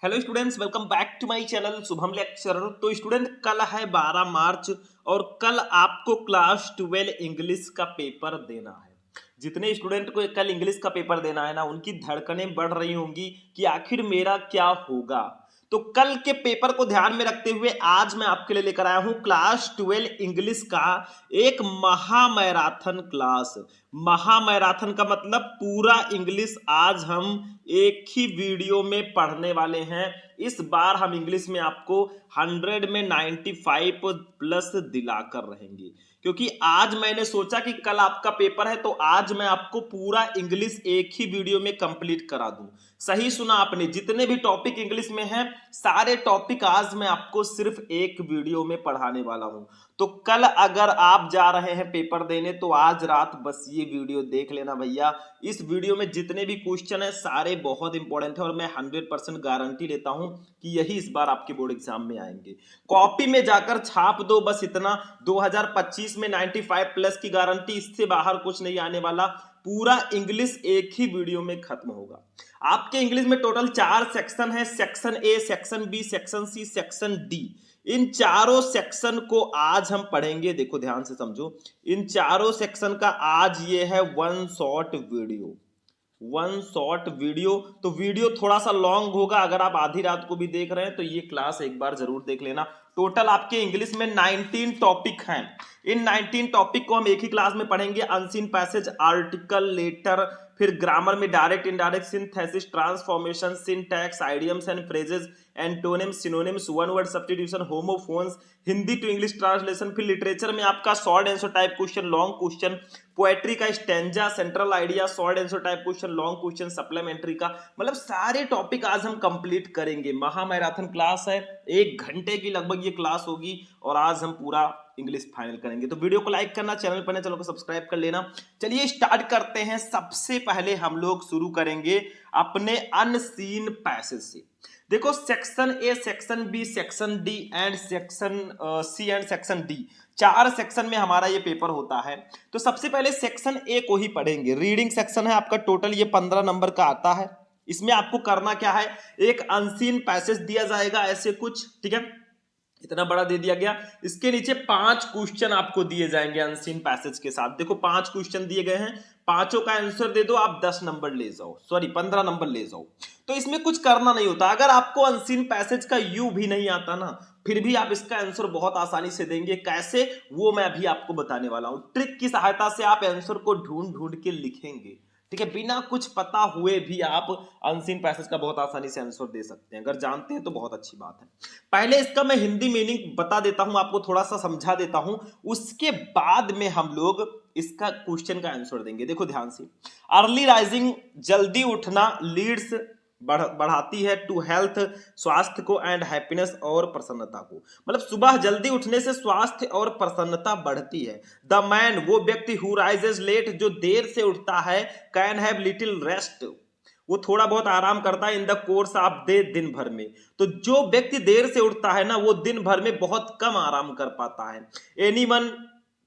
Hello students, welcome back to my channel Shubham lecture. तो student, कल है 12 मार्च और कल आपको क्लास 12 इंग्लिश का पेपर देना है। जितने स्टूडेंट को कल इंग्लिश का पेपर देना है ना, उनकी धड़कनें बढ़ रही होंगी कि आखिर मेरा क्या होगा। तो कल के पेपर को ध्यान में रखते हुए आज मैं आपके लिए लेकर आया हूं क्लास 12 इंग्लिश का एक महामैराथन क्लास। महामैराथन का मतलब पूरा इंग्लिश आज हम एक ही वीडियो में पढ़ने वाले हैं। इस बार हम इंग्लिश में आपको 100 में 95 प्लस दिलाकर रहेंगे, क्योंकि आज मैंने सोचा कि कल आपका पेपर है तो आज मैं आपको पूरा इंग्लिश एक ही वीडियो में कंप्लीट करा दूं। सही सुना आपने, जितने भी टॉपिक इंग्लिश में हैं सारे टॉपिक आज मैं आपको सिर्फ एक वीडियो में पढ़ाने वाला हूं। तो कल अगर आप जा रहे हैं पेपर देने तो आज रात बस ये वीडियो देख लेना भैया। इस वीडियो में जितने भी क्वेश्चन है सारे बहुत इंपॉर्टेंट है और मैं 100% गारंटी लेता हूं कि यही इस बार आपके बोर्ड एग्जाम में आएंगे। कॉपी में जाकर छाप दो बस इतना। 2025 में 95 प्लस की गारंटी, इससे बाहर कुछ नहीं आने वाला। पूरा इंग्लिश एक ही वीडियो में खत्म होगा। आपके इंग्लिश में टोटल 4 सेक्शन है, section A, section B, section C, section D. इन चारों सेक्शन को आज हम पढ़ेंगे। देखो ध्यान से समझो, इन चारों सेक्शन का आज ये है one short video. One short video, तो वीडियो थोड़ा सा लॉन्ग होगा। अगर आप आधी रात को भी देख रहे हैं तो ये क्लास एक बार जरूर देख लेना। टोटल आपके इंग्लिश में 19 टॉपिक हैं। इन 19 टॉपिक को हम एक ही क्लास में पढ़ेंगे। अनसीन पैसेज, आर्टिकल, लेटर, फिर ग्रामर में direct indirect, synthesis, transformation, syntax, idioms and phrases, antonyms, synonyms, one word substitution, homophones, Hindi to English translation. फिर लिटरेचर में आपका short answer type question, long question, poetry का stanza, central idea, short answer type question, long question, supplementary का, मतलब सारे topic आज हम complete करेंगे। महामैराथन क्लास है, 1 घंटे की लगभग ये क्लास होगी और आज हम पूरा इंग्लिश फाइनल करेंगे। तो वीडियो को लाइक करना, चैनल पर नए चैनल को सब्सक्राइब कर लेना। चलिए स्टार्ट करते हैं। सबसे पहले हम लोग शुरू करेंगे अपने अनसीन पैसेज से। देखो, section A, section B, section D and section C and section D, 4 section में हमारा ये पेपर होता है। तो सबसे पहले सेक्शन ए को ही पढ़ेंगे। रीडिंग सेक्शन है आपका, टोटल ये 15 नंबर का आता है। इसमें आपको करना क्या है, एक अनसीन पैसेज दिया जाएगा ऐसे कुछ, ठीक है, इतना बड़ा दे दिया गया। इसके नीचे 5 क्वेश्चन आपको दिए जाएंगे अनसीन पैसेज के साथ। देखो 5 क्वेश्चन दिए गए हैं, पांचों का आंसर दे दो, आप 10 नंबर ले जाओ, सॉरी 15 नंबर ले जाओ। तो इसमें कुछ करना नहीं होता। अगर आपको अनसीन पैसेज का यू भी नहीं आता ना, फिर भी आप इसका आंसर बहुत आसानी से देंगे। कैसे, वो मैं अभी आपको बताने वाला हूं। ट्रिक की सहायता से आप आंसर को ढूंढ ढूंढ के लिखेंगे, ठीक है। बिना कुछ पता हुए भी आप अनसीन पैसेज का बहुत आसानी से आंसर दे सकते हैं। अगर जानते हैं तो बहुत अच्छी बात है। पहले इसका मैं हिंदी मीनिंग बता देता हूं, आपको थोड़ा सा समझा देता हूं, उसके बाद में हम लोग इसका क्वेश्चन का आंसर देंगे। देखो ध्यान से, अर्ली राइजिंग, जल्दी उठना, लीड्स बढ़ाती है टू हेल्थ, स्वास्थ्य को, एंड हैप्पीनेस और प्रसन्नता को। मतलब सुबह जल्दी उठने से स्वास्थ्य और प्रसन्नता बढ़ती है। द मैन, वो व्यक्ति, हु राइजेस लेट, जो देर से उठता है, कैन हैव लिटिल रेस्ट, वो थोड़ा बहुत आराम करता है, इन द कोर्स ऑफ डे, दिन भर में। तो जो व्यक्ति देर से उठता है ना, वो दिन भर में बहुत कम आराम कर पाता है। एनीवन,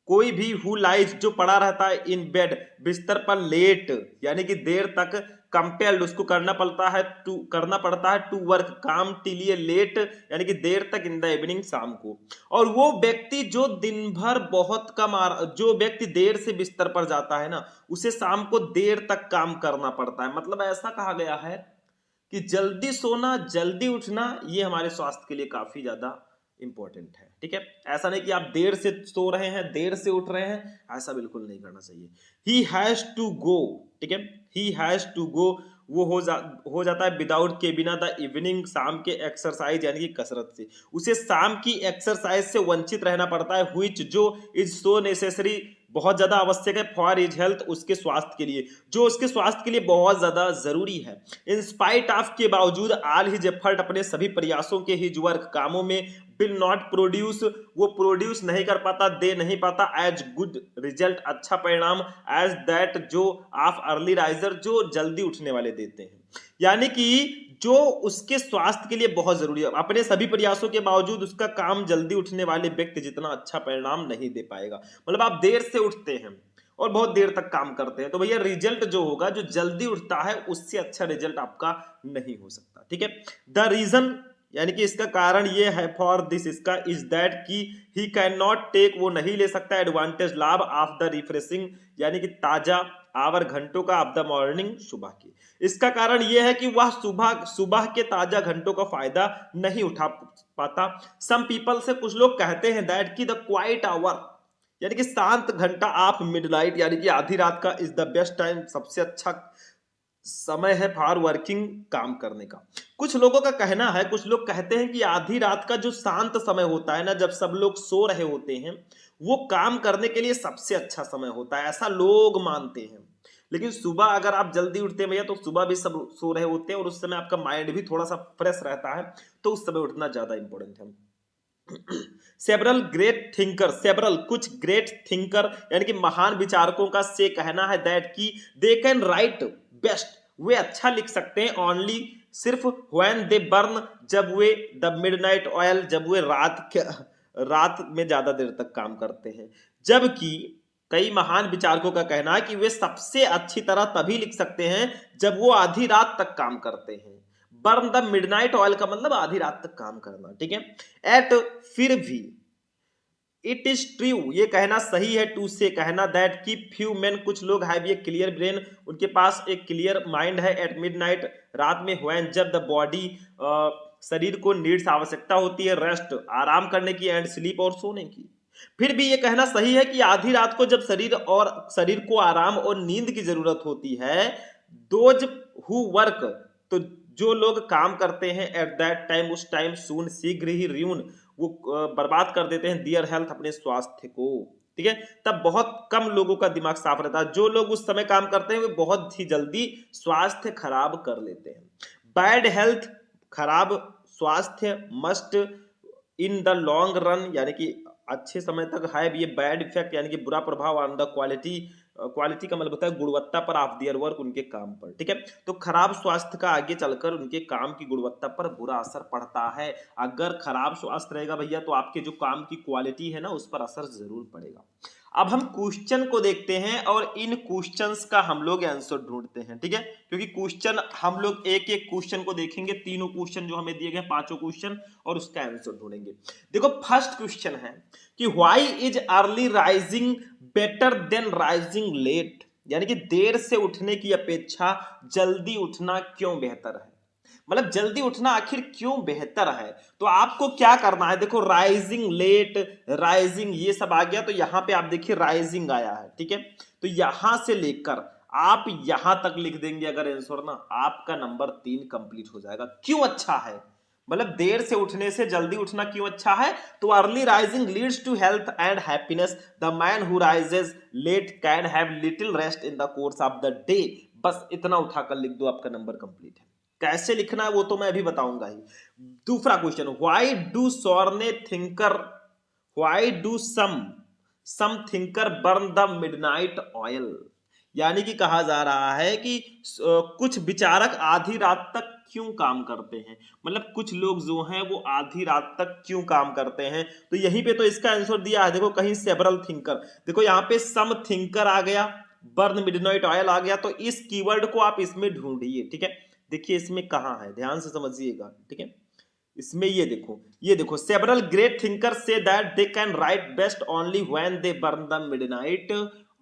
कोई भी, हु लाइज, जो पड़ा रहता है, इन बेड, बिस्तर पर, लेट यानी कि देर तक, कंपेल्ड, उसको करना पड़ता है, टू वर्क, काम के लिए, लेट यानी कि देर तक, इन द इवनिंग, शाम को। और वो व्यक्ति जो दिन भर बहुत जो व्यक्ति देर से बिस्तर पर जाता है ना, उसे शाम को देर तक काम करना पड़ता है। मतलब ऐसा कहा गया है कि जल्दी सोना, जल्दी उठना, ये हमारे स्वास्थ्य के लिए काफी ज्यादा इंपॉर्टेंट है, ठीक है। ऐसा नहीं कि आप देर से सो रहे हैं, देर से उठ रहे हैं, ऐसा बिल्कुल नहीं करना चाहिए। ही हैज टू गो, ठीक है, ही हैज टू गो, वो हो जाता है विदाउट के, बिना, द इवनिंग, शाम के, एक्सरसाइज यानी कि कसरत से, उसे शाम की एक्सरसाइज से वंचित रहना पड़ता है, व्हिच, जो, इज सो नेसेसरी, बहुत ज्यादा आवश्यक है, फॉर इज हेल्थ, उसके स्वास्थ्य के लिए, जो उसके स्वास्थ्य के लिए बहुत ज्यादा जरूरी है। इन स्पाइट ऑफ, के बावजूद, ऑल हिज एफर्ट, अपने सभी प्रयासों के, हिज वर्क, कामों में, विल नॉट प्रोड्यूस, वो प्रोड्यूस नहीं कर पाता, दे नहीं पाता, एज गुड रिजल्ट, अच्छा परिणाम, एज दैट, जो, ऑफ अर्ली राइजर, जो जल्दी उठने वाले देते हैं। यानी कि जो उसके स्वास्थ्य के लिए बहुत जरूरी है, अपने सभी प्रयासों के बावजूद उसका काम जल्दी उठने वाले व्यक्ति जितना अच्छा परिणाम नहीं दे पाएगा। मतलब आप देर से उठते हैं, और बहुत देर तक काम करते हैं, तो भैया रिजल्ट जो होगा, जो जल्दी उठता है उससे अच्छा रिजल्ट आपका नहीं हो सकता। ठीक है, द रीजन यानी कि इसका कारण ये है फॉर दिस इसका इज दैट कि ही कैन नॉट टेक, वो नहीं ले सकता एडवांटेज लाभ ऑफ द रिफ्रेशिंग यानी कि ताजा आवर घंटों का ऑफ द मॉर्निंग सुबह की। इसका कारण यह है कि वह सुबह सुबह के ताजा घंटों का फायदा नहीं उठा पाता। सम पीपल से कुछ लोग कहते हैं दैट की द क्वाइट आवर यानी कि शांत घंटा ऑफ मिडनाइट यानी कि आधी रात का इज द बेस्ट टाइम, सबसे अच्छा समय है फॉर वर्किंग, काम करने का। कुछ लोगों का कहना है, कुछ लोग कहते हैं कि आधी रात का जो शांत समय होता है ना, जब सब लोग सो रहे होते हैं, वो काम करने के लिए सबसे अच्छा समय होता है, ऐसा लोग मानते हैं। लेकिन सुबह अगर आप जल्दी उठते हैं भैया, तो सुबह भी सब सो रहे होते हैं और उस समय आपका माइंड भी थोड़ा सा फ्रेश रहता है, तो उस समय उठना ज्यादा इंपॉर्टेंट है। सेवरल ग्रेट थिंकर, सेवरल कुछ ग्रेट थिंकर यानी कि महान विचारकों का से कहना है दैट की दे कैन राइट बेस्ट, वे अच्छा लिख सकते हैं ओनली सिर्फ व्हेन दे बर्न, जब वे द मिडनाइट ऑयल, जब वे रात में ज्यादा देर तक काम करते हैं। जबकि कई महान विचारकों का कहना है कि वे सबसे अच्छी तरह तभी लिख सकते हैं जब वो आधी रात तक काम करते हैं। बर्न द मिडनाइट ऑयल का मतलब आधी रात तक काम करना। ठीक है, एट फिर भी इट इज ट्रू, ये कहना सही है, टू से कहना दैट की फ्यू मैन, कुछ लोग हैव ये क्लियर ब्रेन, उनके पास एक क्लियर माइंड है एट मिडनाइट, रात में, व्हेन जब द बॉडी शरीर को नीड्स आवश्यकता होती है रेस्ट, आराम करने की, एंड स्लीप और सोने की। फिर भी ये कहना सही है कि आधी रात को जब शरीर को आराम और नींद की जरूरत होती है, दोज हु वर्क, तो जो लोग काम करते हैं एट दैट टाइम, उस टाइम, सून शीघ्र ही, र्यून वो बर्बाद कर देते हैं, दियर हेल्थ अपने स्वास्थ्य को। ठीक है, तब बहुत कम लोगों का दिमाग साफ रहता है, जो लोग उस समय काम करते हैं वे बहुत ही जल्दी स्वास्थ्य खराब कर लेते हैं। बैड हेल्थ, खराब स्वास्थ्य, must in the long run यानी कि अच्छे समय तक है ये बैड इफेक्ट यानी कि बुरा प्रभाव ऑन द क्वालिटी, क्वालिटी का मतलब होता है गुणवत्ता पर, ऑफ देयर वर्क, उनके काम पर। ठीक है, तो खराब स्वास्थ्य का आगे चलकर उनके काम की गुणवत्ता पर बुरा असर पड़ता है। अगर खराब स्वास्थ्य रहेगा भैया, तो आपके जो काम की क्वालिटी है ना, उस पर असर जरूर पड़ेगा। अब हम क्वेश्चन को देखते हैं और इन क्वेश्चंस का हम लोग आंसर ढूंढते हैं। ठीक है, क्योंकि क्वेश्चन हम लोग एक एक क्वेश्चन को देखेंगे, तीनों क्वेश्चन जो हमें दिए गए, पांचों क्वेश्चन, और उसका आंसर ढूंढेंगे। देखो फर्स्ट क्वेश्चन है कि why is early rising better than rising late, यानी कि देर से उठने की अपेक्षा जल्दी उठना क्यों बेहतर है, मतलब जल्दी उठना आखिर क्यों बेहतर है। तो आपको क्या करना है, देखो राइजिंग लेट, राइजिंग ये सब आ गया, तो यहां पे आप देखिए राइजिंग आया है। ठीक है, तो यहां से लेकर आप यहां तक लिख देंगे अगर आंसर ना, आपका नंबर 3 कंप्लीट हो जाएगा। क्यों अच्छा है, मतलब देर से उठने से जल्दी उठना क्यों अच्छा है, तो early rising leads to health and happiness, the man who rises late can have little rest in the course of the day. बस इतना उठाकर लिख दो, आपका नंबर कंप्लीट है। कैसे लिखना है वो तो मैं अभी बताऊंगा ही। दूसरा question, why do some thinker, why do some thinker burn the midnight oil, यानी कि कहा जा रहा है कि कुछ विचारक आधी रात तक क्यों काम करते हैं, मतलब कुछ लोग जो हैं वो आधी रात तक क्यों काम करते हैं। तो यहीं पे तो इसका आंसर दिया है, देखो कहीं सेवरल थिंकर, देखो यहाँ पे सम थिंकर आ गया, बर्न मिडनाइट ऑयल आ गया, तो इस कीवर्ड को आप इसमें ढूंढिए। ठीक है, देखिए इसमें कहाँ है, ध्यान से समझिएगा। ठीक है, इसमें ये देखो several great thinker say that they can write best only when they burn the midnight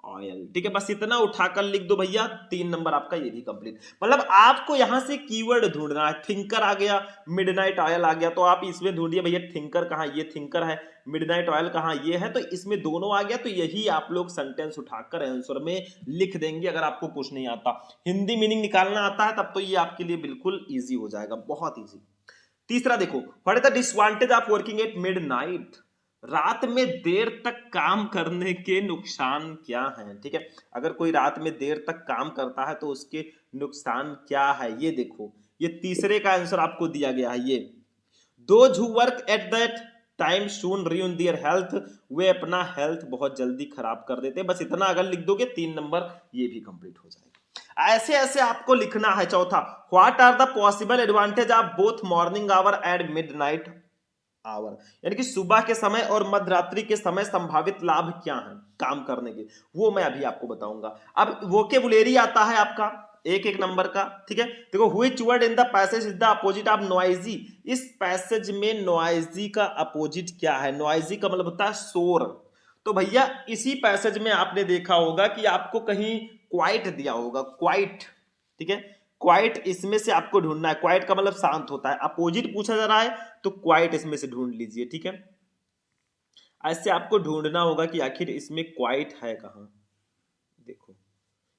oil. ठीक है, बस इतना उठाकर लिख दो भैया, 3 नंबर आपका ये भी कंप्लीट। मतलब आपको यहां से कीवर्ड ढूंढना है, थिंकर आ गया, मिडनाइट ऑयल आ गया, तो आप इसमें ढूंढिए भैया थिंकर कहां, ये थिंकर है, मिडनाइट ऑयल कहां, ये है, तो इसमें दोनों आ गया, तो यही आप लोग सेंटेंस उठाकर आंसर में लिख देंगे। अगर आपको कुछ नहीं आता, हिंदी मीनिंग निकालना आता है, तब तो ये आपके लिए बिल्कुल ईजी हो जाएगा, बहुत ईजी। तीसरा देखो, what is the disadvantage of working at midnight, रात में देर तक काम करने के नुकसान क्या हैं। ठीक है, अगर कोई रात में देर तक काम करता है तो उसके नुकसान क्या है, ये देखो, ये तीसरे का आंसर आपको दिया गया है। ये those who work at that time soon ruin their health, वे अपना हेल्थ बहुत जल्दी खराब कर देते हैं। बस इतना अगर लिख दोगे, 3 नंबर ये भी कंप्लीट हो जाएगा। ऐसे ऐसे आपको लिखना है। चौथा, what are the possible advantage of both morning hour and midnight hour, यानी कि सुबह के समय और मध्यरात्रि के समय संभावित लाभ क्या हैं काम करने के, वो मैं अभी आपको बताऊंगा। अब वोकेबुलेरी आता है आपका एक एक नंबर का, ठीक है। देखो, which word in the passage is the opposite of noisy. इस पैसेज में नॉइजी का अपोजिट क्या है? नॉइजी का मतलब होता है शोर। तो भैया इसी पैसेज में आपने देखा होगा कि आपको कहीं क्वाइट दिया होगा, क्वाइट, ठीक है। क्वाइट इसमें से आपको ढूंढना है, क्वाइट का मतलब शांत होता है, अपोजिट पूछा जा रहा है तो क्वाइट इसमें से ढूंढ लीजिए, ठीक है। ऐसे आपको ढूंढना होगा कि आखिर इसमें क्वाइट है कहां। देखो,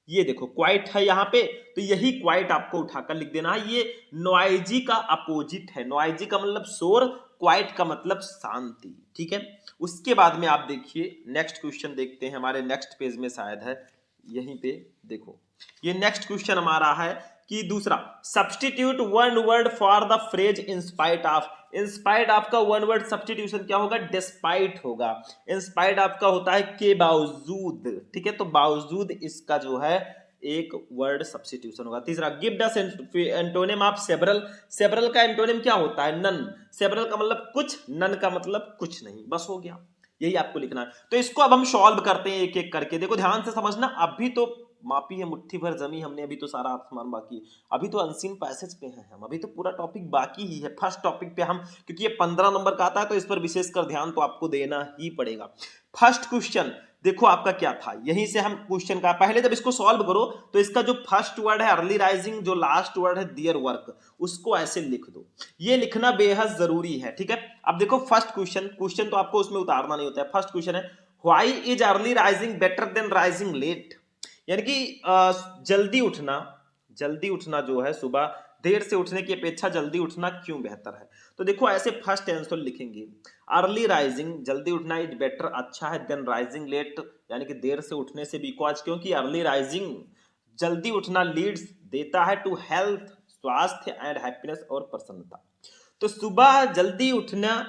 ये देखो क्वाइट है यहाँ पे, तो यही क्वाइट आपको उठाकर लिख देना है। ये नॉइजी का अपोजिट है, नॉइजी का मतलब शोर, क्वाइट का मतलब शांति, ठीक है। उसके बाद में आप देखिए नेक्स्ट क्वेश्चन देखते हैं, हमारे नेक्स्ट पेज में शायद है, यहीं पे देखो ये नेक्स्ट क्वेश्चन हमारा है कि दूसरा, substitute one word for the phrase in spite of. In spite of का वन वर्ड सब्स्टिट्यूशन क्या होगा? डिस्पाइट होगा। इन स्पाइट ऑफ का होता है के बावजूद, ठीक है। तो बावजूद इसका जो है एक वर्ड सब्स्टिट्यूशन होगा। तीसरा, give the antonym of several. Several का एंटोनिम क्या होता है? नन। सेवरल का मतलब कुछ, नन का मतलब कुछ नहीं, बस हो गया, यही आपको लिखना है। तो इसको अब हम सॉल्व करते हैं एक एक करके। देखो ध्यान से समझना, अभी तो मापी है मुट्ठी भर जमी हमने, अभी तो सारा आसमान बाकी, अभी तो अनसीन पैसेज पे हैं हम, अभी तो पूरा टॉपिक बाकी ही है। फर्स्ट टॉपिक पे हम, क्योंकि ये 15 नंबर का आता है तो इस पर विशेषकर ध्यान तो आपको देना ही पड़ेगा। फर्स्ट क्वेश्चन देखो आपका क्या था, यहीं से हम क्वेश्चन का पहले जब इसको सॉल्व करो तो इसका जो फर्स्ट वर्ड है अर्ली राइजिंग, जो लास्ट वर्ड है दियर वर्क, उसको ऐसे लिख दो। ये लिखना बेहद जरूरी है, ठीक है। अब देखो फर्स्ट क्वेश्चन, क्वेश्चन तो आपको उसमें उतारना नहीं होता है। फर्स्ट क्वेश्चन है, why is early rising better than rising late. यानी कि जल्दी उठना, जल्दी उठना जो है सुबह, देर से उठने की अपेक्षा जल्दी उठना क्यों बेहतर है? तो देखो ऐसे फर्स्ट आंसर लिखेंगे, अर्ली राइजिंग जल्दी उठना इज बेटर अच्छा है देन राइजिंग लेट, यानी कि देर से उठने से, बिकॉज क्योंकि अर्ली राइजिंग जल्दी उठना लीड्स देता है टू हेल्थ, स्वास्थ्य एंड हैप्पीनेस और प्रसन्नता। तो सुबह जल्दी उठना,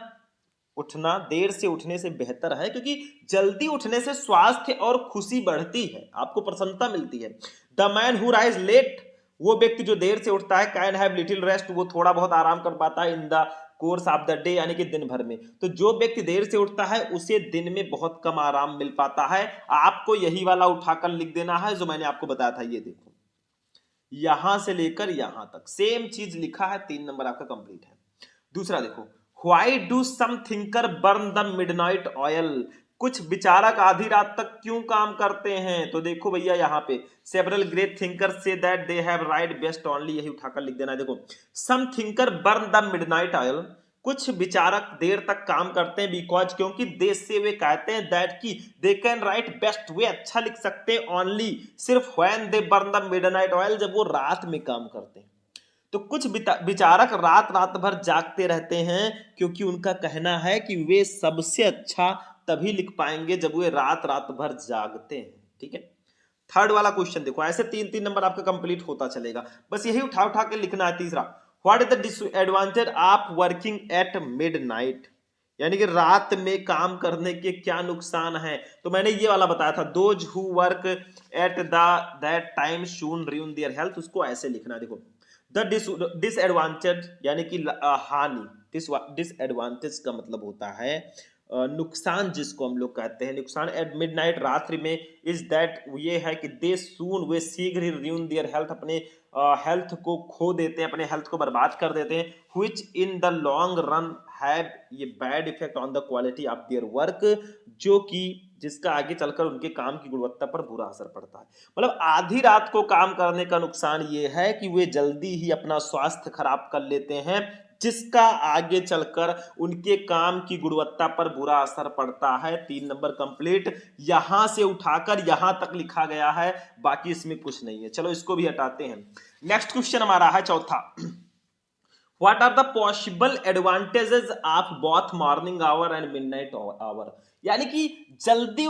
उठना देर से उठने से बेहतर है, क्योंकि जल्दी उठने से स्वास्थ्य और खुशी बढ़ती है, आपको प्रसन्नता मिलती है। The man who rise late, वो व्यक्ति जो देर से उठता है, कैन हैव लिटिल रेस्ट, वो थोड़ा बहुत आराम कर पाता है इन the course of the day, यानी कि दिन भर में। तो जो व्यक्ति देर से उठता है उसे दिन में बहुत कम आराम मिल पाता है। आपको यही वाला उठाकर लिख देना है जो मैंने आपको बताया था, ये देखो यहां से लेकर यहां तक सेम चीज लिखा है, 3 नंबर आपका कंप्लीट है। दूसरा देखो, why do some thinker burn the midnight oil. कुछ विचारक आधी रात तक क्यों काम करते हैं? तो देखो भैया यहाँ पे several great thinker say that they have write best only, यही उठाकर लिख देना है। देखो, some thinker burn the midnight oil, कुछ विचारक देर तक काम करते हैं, बिकॉज क्योंकि देश से वे कहते हैं दैट की दे कैन राइट बेस्ट, वे अच्छा लिख सकते हैं ओनली सिर्फ when they burn the midnight oil, जब वो रात में काम करते हैं। तो कुछ विचारक रात रात भर जागते रहते हैं, क्योंकि उनका कहना है कि वे सबसे अच्छा तभी लिख पाएंगे जब वे रात रात भर जागते हैं, ठीक है। थर्ड वाला क्वेश्चन देखो, ऐसे 3-3 नंबर आपका कंप्लीट होता चलेगा, बस यही उठा उठा के लिखना है। तीसरा, what is the disadvantage of working at midnight, यानी कि रात में काम करने के क्या नुकसान है? तो मैंने ये वाला बताया था, those who work at the that time soon ruin their health, उसको ऐसे लिखना है। देखो, द डिसएडवांटेज यानी कि हानि, डिसएडवांटेज का मतलब होता है नुकसान, जिसको हम लोग कहते हैं नुकसान एट मिडनाइट, रात्रि में, इज दैट ये है कि दे सून, वे शीघ्र ही ruin देयर हेल्थ, अपने हेल्थ को खो देते हैं, अपने हेल्थ को बर्बाद कर देते हैं, which in the long run have ये bad effect on the quality of their work, जो कि जिसका आगे चलकर उनके काम की गुणवत्ता पर बुरा असर पड़ता है। मतलब आधी रात को काम करने का नुकसान ये है कि वे जल्दी ही अपना स्वास्थ्य खराब कर लेते हैं, जिसका आगे चलकर उनके काम की गुणवत्ता पर बुरा असर पड़ता है। 3 नंबर कंप्लीट, यहां से उठाकर यहां तक लिखा गया है, बाकी इसमें कुछ नहीं है। चलो इसको भी हटाते हैं। नेक्स्ट क्वेश्चन हमारा है चौथा, what are the possible advantages of both morning hour and midnight hour, यानी कि जल्दी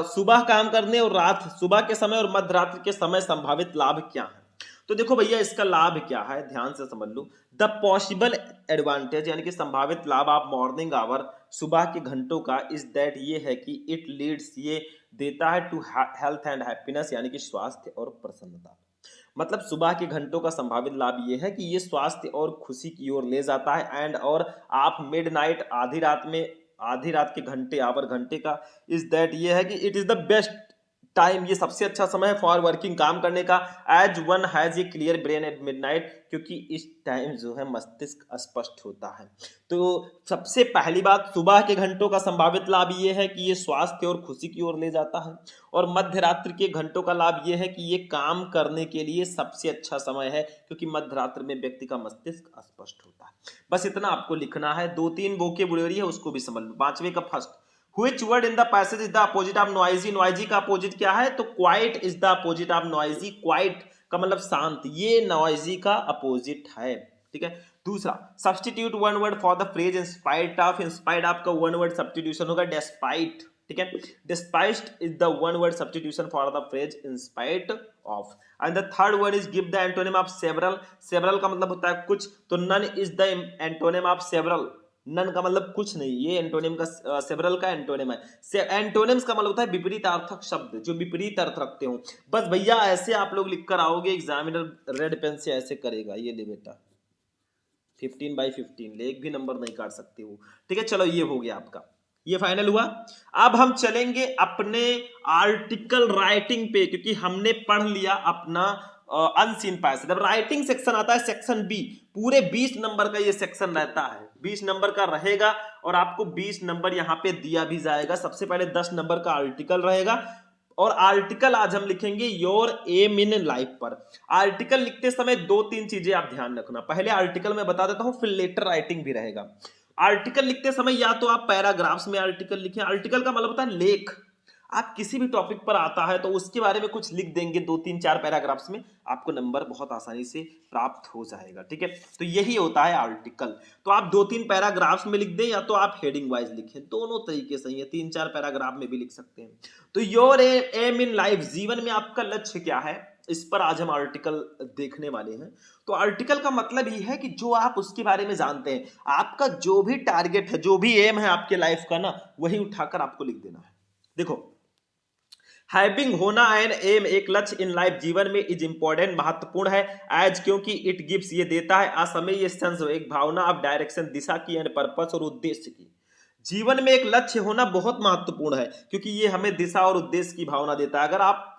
सुबह काम करने और रात, सुबह के समय और मध्य रात्रि के समय संभावित लाभ क्या है? तो देखो भैया इसका लाभ क्या है, ध्यान से समझ लो। द पॉसिबल एडवांटेज यानी कि संभावित लाभ ऑफ मॉर्निंग आवर, सुबह के घंटों का, इज दैट ये है कि इट लीड्स, ये देता है टू हेल्थ एंड हैप्पीनेस, यानी कि स्वास्थ्य और प्रसन्नता। मतलब सुबह के घंटों का संभावित लाभ ये है कि ये स्वास्थ्य और खुशी की ओर ले जाता है। एंड और आप मिडनाइट आधी रात के घंटे आवर घंटे का इज दैट ये है कि it is the best time, ये सबसे अच्छा समय है फॉर वर्किंग, काम करने का। As one has a clear brain at midnight, क्योंकि इस टाइम जो है मस्तिष्क स्पष्ट होता है। तो सबसे पहली बात, सुबह के घंटों का संभावित लाभ ये है कि ये स्वास्थ्य और खुशी की ओर ले जाता है। और मध्य रात्रि के घंटों का लाभ ये है कि ये काम करने के लिए सबसे अच्छा समय है, क्योंकि मध्य रात्रि में व्यक्ति का मस्तिष्क स्पष्ट होता है। बस इतना आपको लिखना है। 2-3 वोकेबुलरी है, उसको भी समझ लो। 5वें का first, Which word in the passage is the opposite of noisy? Noisy का अपोजिट क्या है? तो quiet is the opposite of noisy. Quiet का मतलब शांत, ये noisy का अपोजिट है। ठीक है। दूसरा, substitute one word for the phrase in spite of. In spite of का one word substitution होगा despite. ठीक है। Despite is the one word substitution for the phrase in spite of. And the third one is give the antonym of several. Several का मतलब होता है कुछ, तो none is the antonym of several. None का मतलब कुछ नहीं, ये एंटोनिम का सेवरल का एंटोनिम है। एंटोनिम्स का मतलब होता है विपरीतार्थक शब्द, जो विपरीत अर्थ रखते हो। बस भैया ऐसे आप लोग लिख कर आओगे, एग्जामिनर रेड पेन से ऐसे करेगा, ये ले बेटा 15/15 ले, एक भी नंबर नहीं काट सकते हो। ठीक है, चलो ये हो गया आपका, ये फाइनल हुआ। अब हम चलेंगे अपने आर्टिकल राइटिंग पे, क्योंकि हमने पढ़ लिया अपना अनसीन पैसेज। अब राइटिंग सेक्शन आता है, सेक्शन बी। पूरे 20 नंबर का ये सेक्शन रहता है, 20 नंबर का रहेगा, और आपको 20 नंबर यहाँ पे दिया भी जाएगा। सबसे पहले 10 नंबर का आर्टिकल रहेगा, और आर्टिकल आज हम लिखेंगे योर एम इन लाइफ पर। आर्टिकल लिखते समय 2-3 चीजें आप ध्यान रखना। पहले आर्टिकल मैं बता देता हूं, फिर लेटर राइटिंग भी रहेगा। आर्टिकल लिखते समय या तो आप पैराग्राफ्स में आर्टिकल लिखें। आर्टिकल का मतलब होता है लेख। आप किसी भी टॉपिक पर आता है तो उसके बारे में कुछ लिख देंगे 2-3-4 पैराग्राफ्स में, आपको नंबर बहुत आसानी से प्राप्त हो जाएगा। ठीक है, तो यही होता है आर्टिकल। तो आप 2-3 पैराग्राफ्स में लिख दें, या तो आप हेडिंग वाइज लिखें, दोनों तरीके सही है। 3-4 पैराग्राफ में भी लिख सकते हैं। तो योर एम इन लाइफ, जीवन में आपका लक्ष्य क्या है, इस पर आज हम आर्टिकल देखने वाले हैं। तो आर्टिकल का मतलब ये है कि जो आप उसके बारे में जानते हैं, आपका जो भी टारगेट है, जो भी एम है आपके लाइफ का ना, वही उठाकर आपको लिख देना है। देखो, हैविंग होना एन एम, एक लक्ष्य इन लाइफ जीवन में, इज इंपॉर्टेंट महत्वपूर्ण है। एज क्योंकि इट गिव्स ये देता है, असमय ये सेंस एक भावना ऑफ डायरेक्शन दिशा की एंड पर्पस और उद्देश्य की। जीवन में एक लक्ष्य होना बहुत महत्वपूर्ण है, क्योंकि ये हमें दिशा और उद्देश्य की भावना देता है। अगर आप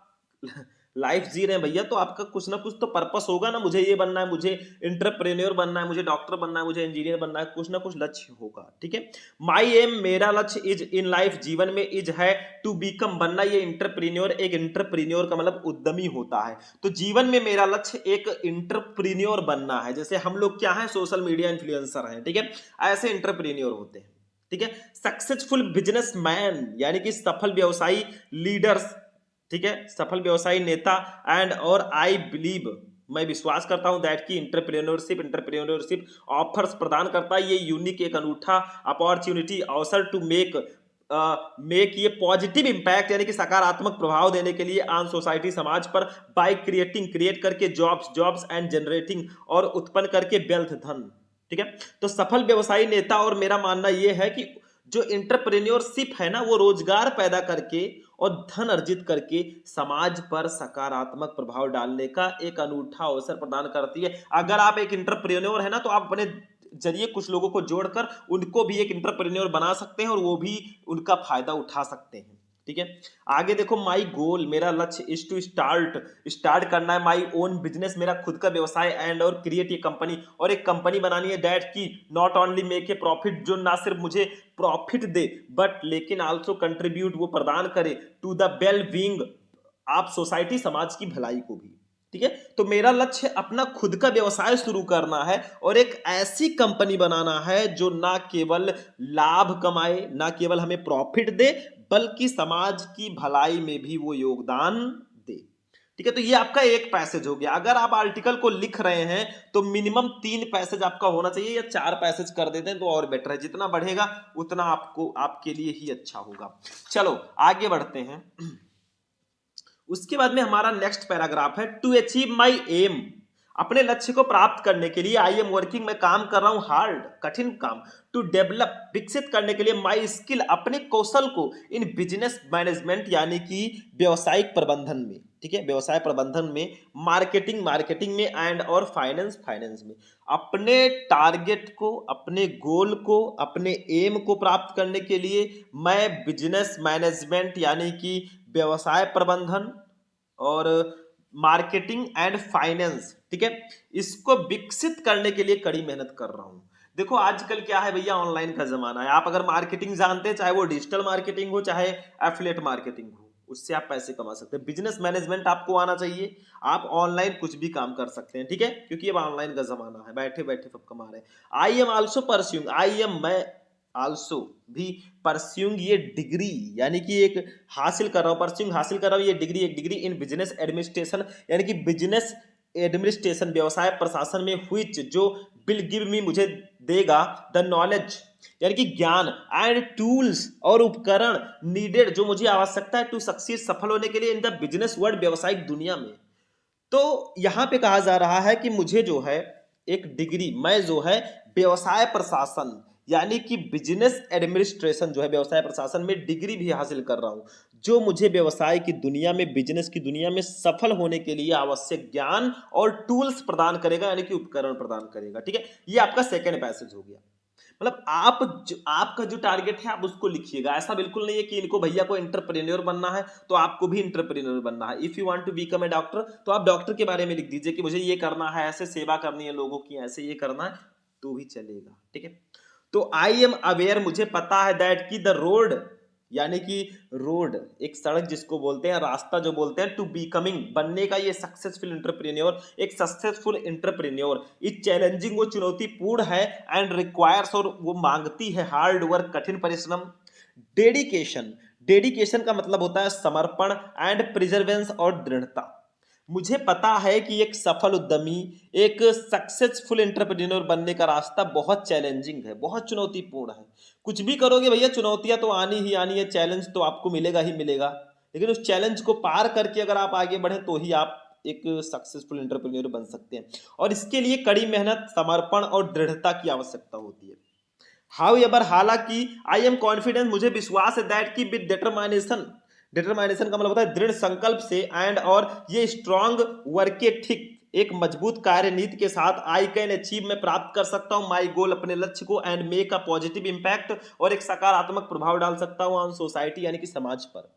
लाइफ जी रहे हैं भैया, तो आपका कुछ ना कुछ तो पर्पस होगा ना। मुझे ये बनना है, मुझे एंटरप्रेन्योर बनना है, मुझे डॉक्टर बनना है, मुझे इंजीनियर बनना है, कुछ ना कुछ लक्ष्य होगा। ठीक है, माई एम, मेरा लक्ष्य, इज इन लाइफ, जीवन में, इज है टू बिकम, बनना। ये इंटरप्रेन्योर, एक इंटरप्रेन्योर का मतलब उद्यमी होता है। तो जीवन में मेरा लक्ष्य एक इंटरप्रेन्योर बनना है। जैसे हम लोग क्या है, सोशल मीडिया इन्फ्लुएंसर हैं। ठीक है, ऐसे इंटरप्रेन्योर होते हैं। ठीक है, सक्सेसफुल बिजनेसमैन यानी कि सफल व्यवसायी, लीडर्स, ठीक है, सफल व्यवसायी नेता। एंड और आई बिलीव, मैं विश्वास करता हूं दैट की इंटरप्रेन्योरशिप ऑफर्स प्रदान करता है, ये यूनिक, एक अनूठा अपॉर्चुनिटी, अवसर टू मेक ये पॉजिटिव इंपैक्ट यानी कि सकारात्मक प्रभाव देने के लिए ऑन सोसाइटी, समाज पर, बाय क्रिएट करके जॉब्स एंड जनरेटिंग, और उत्पन्न करके वेल्थ, धन। ठीक है, तो सफल व्यवसायी नेता, और मेरा मानना यह है कि जो इंटरप्रेन्योरशिप है ना, वो रोजगार पैदा करके और धन अर्जित करके समाज पर सकारात्मक प्रभाव डालने का एक अनूठा अवसर प्रदान करती है। अगर आप एक इंटरप्रेन्योर है ना, तो आप अपने जरिए कुछ लोगों को जोड़कर उनको भी एक इंटरप्रेन्योर बना सकते हैं, और वो भी उनका फायदा उठा सकते हैं। ठीक है, आगे देखो, माई गोल, मेरा लक्ष्य, इज टू स्टार्ट करना है माई ओन बिजनेस, मेरा खुद का व्यवसाय, एंड और क्रिएट ये कंपनी, और एक कंपनी बनानी है दैट की not only make a profit, जो ना सिर्फ मुझे प्रॉफिट दे, बट लेकिन आल्सो कंट्रीब्यूट, वो प्रदान करे टू द वेल बीइंग आप सोसाइटी, समाज की भलाई को भी। ठीक है, तो मेरा लक्ष्य अपना खुद का व्यवसाय शुरू करना है, और एक ऐसी कंपनी बनाना है जो ना केवल लाभ कमाए, ना केवल हमें प्रॉफिट दे, बल्कि समाज की भलाई में भी वो योगदान दे। ठीक है, तो ये आपका एक पैसेज हो गया। अगर आप आर्टिकल को लिख रहे हैं तो मिनिमम 3 पैसेज आपका होना चाहिए, या 4 पैसेज कर देते हैं तो और बेटर है। जितना बढ़ेगा उतना आपको, आपके लिए ही अच्छा होगा। चलो आगे बढ़ते हैं। उसके बाद में हमारा नेक्स्ट पैराग्राफ है, टू अचीव माई एम। अपने लक्ष्य को प्राप्त करने के लिए आई एम वर्किंग, मैं काम कर रहा हूं हार्ड, कठिन काम, टू डेवलप, विकसित करने के लिए माई स्किल, अपने कौशल को, इन बिजनेस मैनेजमेंट यानी कि व्यवसायिक प्रबंधन में, ठीक है, व्यवसाय प्रबंधन में, मार्केटिंग, मार्केटिंग में, एंड और फाइनेंस, फाइनेंस में। अपने टारगेट को, अपने गोल को, अपने एम को प्राप्त करने के लिए मैं बिजनेस मैनेजमेंट यानी कि व्यवसाय प्रबंधन और मार्केटिंग एंड फाइनेंस, ठीक है, इसको विकसित करने के लिए कड़ी मेहनत कर रहा हूं। देखो आजकल क्या है भैया, ऑनलाइन का जमाना है। आप अगर मार्केटिंग जानते हैं, चाहे वो डिजिटल मार्केटिंग हो चाहे एफिलिएट मार्केटिंग हो, उससे आप पैसे कमा सकते हैं। बिजनेस मैनेजमेंट आपको आना चाहिए, आप ऑनलाइन कुछ भी काम कर सकते हैं, ठीक है, क्योंकि अब ऑनलाइन का जमाना है, बैठे बैठे सब कमा रहे हैं। I am also pursuing, I am, मैं आल्सो भी परस्यूइंग, ये डिग्री यानी कि एक हासिल कर रहा हूं, परस्यूइंग हासिल कर रहा हूं ये डिग्री, एक डिग्री इन बिजनेस एडमिनिस्ट्रेशन यानी कि बिजनेस एडमिनिस्ट्रेशन, व्यवसाय प्रशासन में, व्हिच जो विल गिव मी, मुझे देगा, द नॉलेज यानी कि ज्ञान, एंड टूल्स और उपकरण, नीडेड जो मुझे आवश्यकता है, टू सक्सीड, सफल होने के लिए, इन द बिजनेस वर्ल्ड, व्यवसायिक दुनिया में। तो यहां पे कहा जा रहा है कि मुझे जो है एक डिग्री, मैं जो है व्यवसाय प्रशासन यानी कि बिजनेस एडमिनिस्ट्रेशन जो है व्यवसाय प्रशासन में डिग्री भी हासिल कर रहा हूं, जो मुझे व्यवसाय की दुनिया में, बिजनेस की दुनिया में सफल होने के लिए आवश्यक ज्ञान और टूल्स प्रदान करेगा यानी कि उपकरण प्रदान करेगा, ठीक है। ये आपका सेकेंड पैसेज हो गया। मतलब आपका जो टारगेट है आप उसको लिखिएगा। ऐसा बिल्कुल नहीं है कि इनको भैया को एंटरप्रेन्योर बनना है तो आपको भी एंटरप्रेन्योर बनना है। If you want to become a doctor तो आप डॉक्टर के बारे में लिख दीजिए कि मुझे ये करना है, ऐसे सेवा करनी है लोगों की, ऐसे ये करना है, तो भी चलेगा, ठीक है। तो आई एम अवेयर, मुझे पता है, दैट की द रोड यानी कि रोड एक सड़क जिसको बोलते हैं, रास्ता जो बोलते हैं, टू बिकमिंग बनने का, ये सक्सेसफुल एंटरप्रेन्योर, एक सक्सेसफुल एंटरप्रेन्योर इज चैलेंजिंग, वो चुनौतीपूर्ण है, एंड रिक्वायर्स और वो मांगती है हार्ड वर्क, कठिन परिश्रम, डेडिकेशन, डेडिकेशन का मतलब होता है समर्पण, एंड प्रिजर्वेंस और दृढ़ता। मुझे पता है कि एक सफल उद्यमी, एक सक्सेसफुल एंटरप्रेन्योर बनने का रास्ता बहुत चैलेंजिंग है, बहुत चुनौतीपूर्ण है। कुछ भी करोगे भैया चुनौतियां तो आनी ही आनी है, चैलेंज तो आपको मिलेगा ही मिलेगा, लेकिन उस चैलेंज को पार करके अगर आप आगे बढ़े तो ही आप एक सक्सेसफुल एंटरप्रेन्योर बन सकते हैं। और इसके लिए कड़ी मेहनत, समर्पण और दृढ़ता की आवश्यकता होती है। हाउएवर, हालांकि, आई एम कॉन्फिडेंट, मुझे विश्वास है, दैट की विद डिटरमाइनेशन, डिटरमाइनेशन का मतलब होता है दृढ़ संकल्प से, एंड और ये स्ट्रांग वर्क एथिक, एक मजबूत कार्य नीति के साथ, आई कैन अचीव, मैं प्राप्त कर सकता हूं, माई गोल, अपने लक्ष्य को, and make a positive impact, और एक सकारात्मक प्रभाव डाल सकता हूं ऑन सोसाइटी यानी कि समाज पर।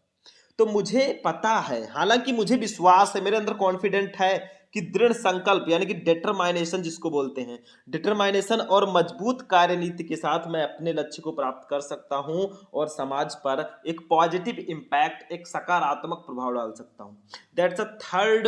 तो मुझे पता है, हालांकि मुझे विश्वास है, मेरे अंदर कॉन्फिडेंट है कि दृढ़ संकल्प यानी कि डिटरमाइनेशन जिसको बोलते हैं, डिटरमाइनेशन और मजबूत कार्यनीति के साथ मैं अपने लक्ष्य को प्राप्त कर सकता हूं और समाज पर एक पॉजिटिव इंपैक्ट, एक सकारात्मक प्रभाव डाल सकता हूं। दैट्स अ थर्ड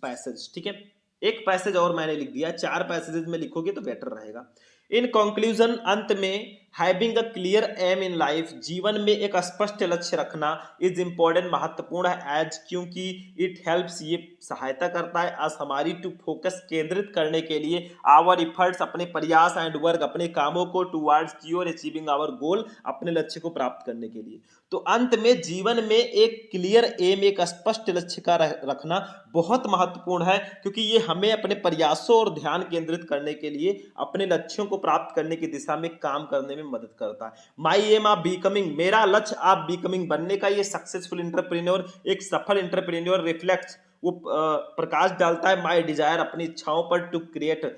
पैसेज, ठीक है। एक पैसेज और मैंने लिख दिया, 4 पैसेजेस में लिखोगे तो बेटर रहेगा। इन कंक्लूजन, अंत में, having a clear aim in life, जीवन में एक स्पष्ट लक्ष्य रखना, इज इंपॉर्टेंट, महत्वपूर्ण है, एज क्योंकि इट हेल्प्स, ये सहायता करता है, अस हमारी, टू फोकस, केंद्रित करने के लिए, आवर इफर्ट्स, अपने प्रयास, एंड वर्क, अपने कामों को, towards your achieving our goal, अपने लक्ष्य को प्राप्त करने के लिए। तो अंत में जीवन में एक क्लियर एम, एक स्पष्ट लक्ष्य का रखना बहुत महत्वपूर्ण है, क्योंकि ये हमें अपने प्रयासों और ध्यान केंद्रित करने के लिए अपने लक्ष्यों को प्राप्त करने की दिशा में काम करने में मदद करता है। माई एम ऑफ बिकमिंग, मेरा लक्ष्य आप बिकमिंग बनने का, ये सक्सेसफुल एंटरप्रेन्योर, एक सफल एंटरप्रेन्योर, रिफ्लेक्ट्स, वो प्रकाश डालता है, माई डिजायर, अपनी इच्छाओं पर, टू क्रिएट,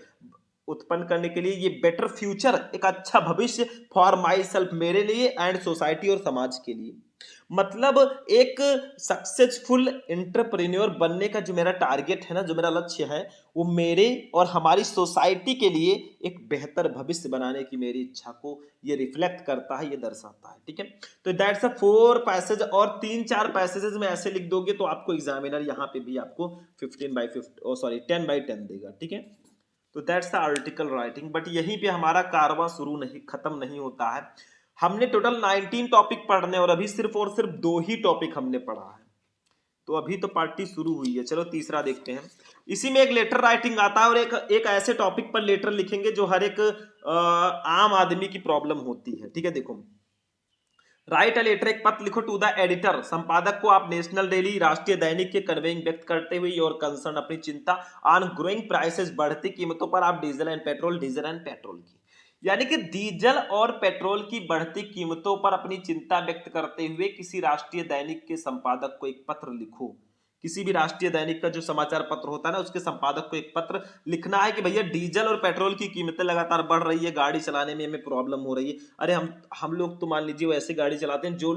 उत्पन्न करने के लिए, ये बेटर फ्यूचर, एक अच्छा भविष्य, फॉर माई सेल्फ, मेरे लिए, एंड सोसाइटी और समाज के लिए। मतलब एक सक्सेसफुल एंटरप्रेन्योर बनने का जो मेरा टारगेट है ना, जो मेरा लक्ष्य है, वो मेरे और हमारी सोसाइटी के लिए एक बेहतर भविष्य बनाने की मेरी इच्छा को ये रिफ्लेक्ट करता है, ये दर्शाता है, ठीक है। तो दैट्स अ 4 पैसेज, और 3-4 पैसेजेस में ऐसे लिख दोगे तो आपको एग्जामिनर यहाँ पे भी आपको 10/10 देगा, ठीक है। तो that's the article writing. But यहीं पे हमारा कारवां शुरू नहीं, खत्म नहीं होता है। हमने टोटल 19 टॉपिक पढ़ने और अभी सिर्फ और सिर्फ 2 ही टॉपिक हमने पढ़ा है, तो अभी तो पार्टी शुरू हुई है। चलो तीसरा देखते हैं। इसी में एक लेटर राइटिंग आता है और एक ऐसे टॉपिक पर लेटर लिखेंगे जो हर एक आम आदमी की प्रॉब्लम होती है, ठीक है। देखो राइट अ लेटर, एक पत्र लिखो टू द एडिटर, संपादक को आप नेशनल डेली, राष्ट्रीय दैनिक के कन्वेइंग व्यक्त करते हुए योर कंसर्न, अपनी चिंता ऑन ग्रोइंग प्राइसेस, बढ़ती कीमतों पर आप डीजल एंड पेट्रोल की, यानी कि डीजल और पेट्रोल की बढ़ती कीमतों पर अपनी चिंता व्यक्त करते हुए किसी राष्ट्रीय दैनिक के संपादक को एक पत्र लिखो। किसी भी राष्ट्रीय दैनिक का जो समाचार पत्र होता है ना, उसके संपादक को एक पत्र लिखना है कि भैया डीजल और पेट्रोल की कीमतें लगातार बढ़ रही है, गाड़ी चलाने में हमें प्रॉब्लम हो रही है। अरे हम लोग तो मान लीजिए वो ऐसे गाड़ी चलाते हैं जो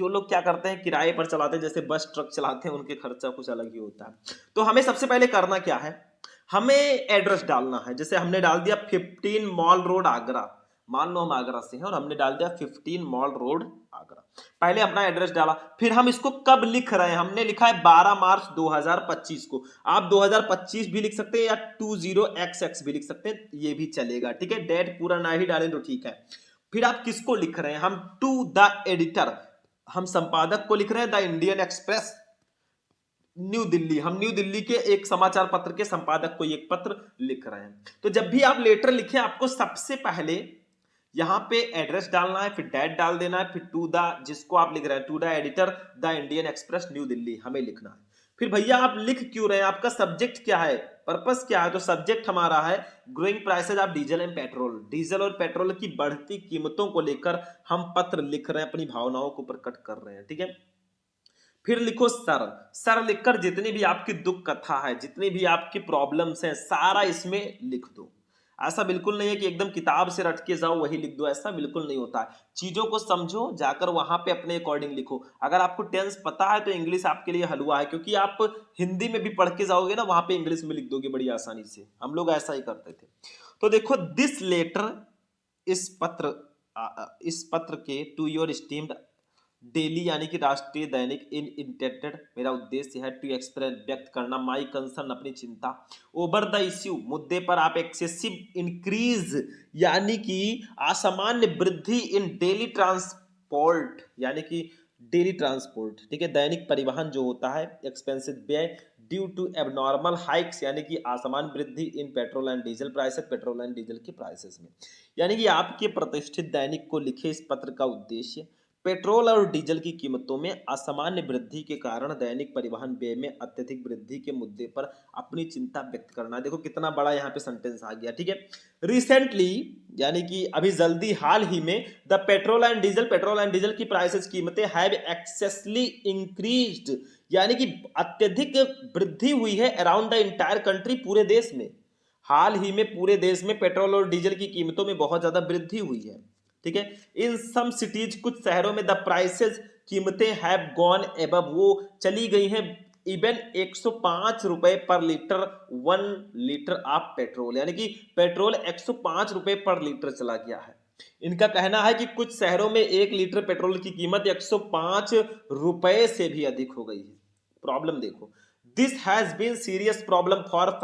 लोग क्या करते हैं, किराए पर चलाते हैं, जैसे बस ट्रक चलाते हैं, उनके खर्चा कुछ अलग ही होता है। तो हमें सबसे पहले करना क्या है, हमें एड्रेस डालना है। जैसे हमने डाल दिया 15 मॉल रोड आगरा, मान लो हम आगरा से हैं और हमने डाल दिया 15 मॉल रोड आगरा, पहले अपना एड्रेस डाला। फिर हम इसको कब लिख रहे हैं, हमने लिखा है 12 मार्च 2025 को। आप 2025 भी लिख सकते हैं या 20XX भी लिख सकते हैं, ये भी चलेगा, ठीक है। डेट पूरा ना ही डालें तो ठीक है। फिर आप किसको लिख रहे हैं, हम टू द एडिटर, हम संपादक को लिख रहे हैं the Indian Express New Delhi, हम न्यू दिल्ली के एक समाचार पत्र के संपादक को एक पत्र लिख रहे हैं। तो जब भी आप लेटर लिखें, आपको सबसे पहले यहां पे एड्रेस डालना है, फिर डेट डाल देना है, फिर टू द, जिसको आप लिख रहे हैं to the editor the Indian Express New Delhi, हमें लिखना है। फिर भैया आप लिख क्यों रहे हैं, आपका सब्जेक्ट क्या है, पर्पस क्या है, तो सब्जेक्ट हमारा है growing prices of diesel and petrol, diesel और पेट्रोल की बढ़ती कीमतों को लेकर हम पत्र लिख रहे हैं, अपनी भावनाओं को प्रकट कर रहे हैं, ठीक है। फिर लिखो सर, सर लिखकर जितनी भी आपकी दुख कथा है, जितनी भी आपकी प्रॉब्लम्स हैं, सारा इसमें लिख दो। ऐसा बिल्कुल नहीं है कि एकदम किताब से रट के जाओ वही लिख दो, ऐसा बिल्कुल नहीं होता है। चीजों को समझो, जाकर वहां पे अपने अकॉर्डिंग लिखो। अगर आपको टेंस पता है तो इंग्लिश आपके लिए हलवा है, क्योंकि आप हिंदी में भी पढ़ के जाओगे ना, वहां पे इंग्लिश में लिख दोगे बड़ी आसानी से। हम लोग ऐसा ही करते थे। तो देखो दिस लेटर, इस पत्र इस पत्र के टू योर स्टीम्ड डेली यानी कि राष्ट्रीय दैनिक इन इंटेंडेड, मेरा उद्देश्य है टू एक्सप्रेस, व्यक्त करना, माई कंसर्न, अपनी चिंता, ओवर द इश्यू, मुद्दे पर आप एक्सेसिव इंक्रीज यानी कि असामान्य वृद्धि इन डेली ट्रांसपोर्ट यानी कि डेली ट्रांसपोर्ट, ठीक है, दैनिक परिवहन जो होता है, एक्सपेंसिव व्यय, ड्यू टू एबनॉर्मल हाइक्स यानी कि असमान वृद्धि in petrol and diesel prices, petrol and diesel के प्राइसेस में। यानी कि आपके प्रतिष्ठित दैनिक को लिखे इस पत्र का उद्देश्य पेट्रोल और डीजल की कीमतों में असामान्य वृद्धि के कारण दैनिक परिवहन व्यय में अत्यधिक वृद्धि के मुद्दे पर अपनी चिंता व्यक्त करना। देखो कितना बड़ा यहाँ पे सेंटेंस आ गया, ठीक है। रिसेंटली यानी कि अभी जल्दी हाल ही में द पेट्रोल एंड डीजल की प्राइसेस, कीमतें हैव एक्सेसली इंक्रीज्ड यानी कि अत्यधिक वृद्धि हुई है अराउंड द इंटायर कंट्री, पूरे देश में। हाल ही में पूरे देश में पेट्रोल और डीजल की कीमतों में बहुत ज्यादा वृद्धि हुई है, ठीक है। इन सम सिटीज, कुछ शहरों में द प्राइसेस, कीमतें हैव गॉन एबव, वो चली गई हैं इवन 105 रुपए पर लीटर, 1 लीटर ऑफ पेट्रोल, यानी कि पेट्रोल 105 रुपए पर लीटर चला गया है। इनका कहना है कि कुछ शहरों में 1 लीटर पेट्रोल की कीमत 105 रुपए से भी अधिक हो गई है। प्रॉब्लम देखो, this has been serious problem for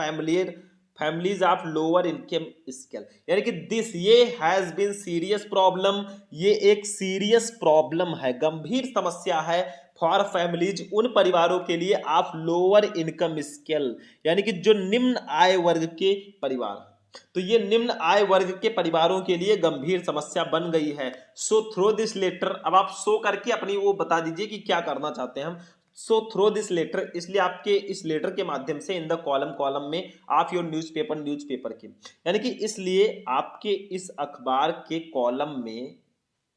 families of lower income scale, यानी कि दिस, ये हैज बीन सीरियस प्रॉब्लम, ये एक सीरियस प्रॉब्लम है, गंभीर समस्या है फॉर फैमिलीज, उन परिवारों के लिए, ऑफ लोअर इनकम स्केल यानी कि जो निम्न आय वर्ग के परिवार। तो ये निम्न आय वर्ग के परिवारों के लिए गंभीर समस्या बन गई है। सो थ्रो दिस लेटर, अब आप सो करके अपनी वो बता दीजिए कि क्या करना चाहते हैं हम। सो थ्रो दिस लेटर, इसलिए आपके इस लेटर के माध्यम से, इन द कॉलम में आप योर न्यूज़पेपर के, यानी कि इसलिए आपके इस अखबार के कॉलम में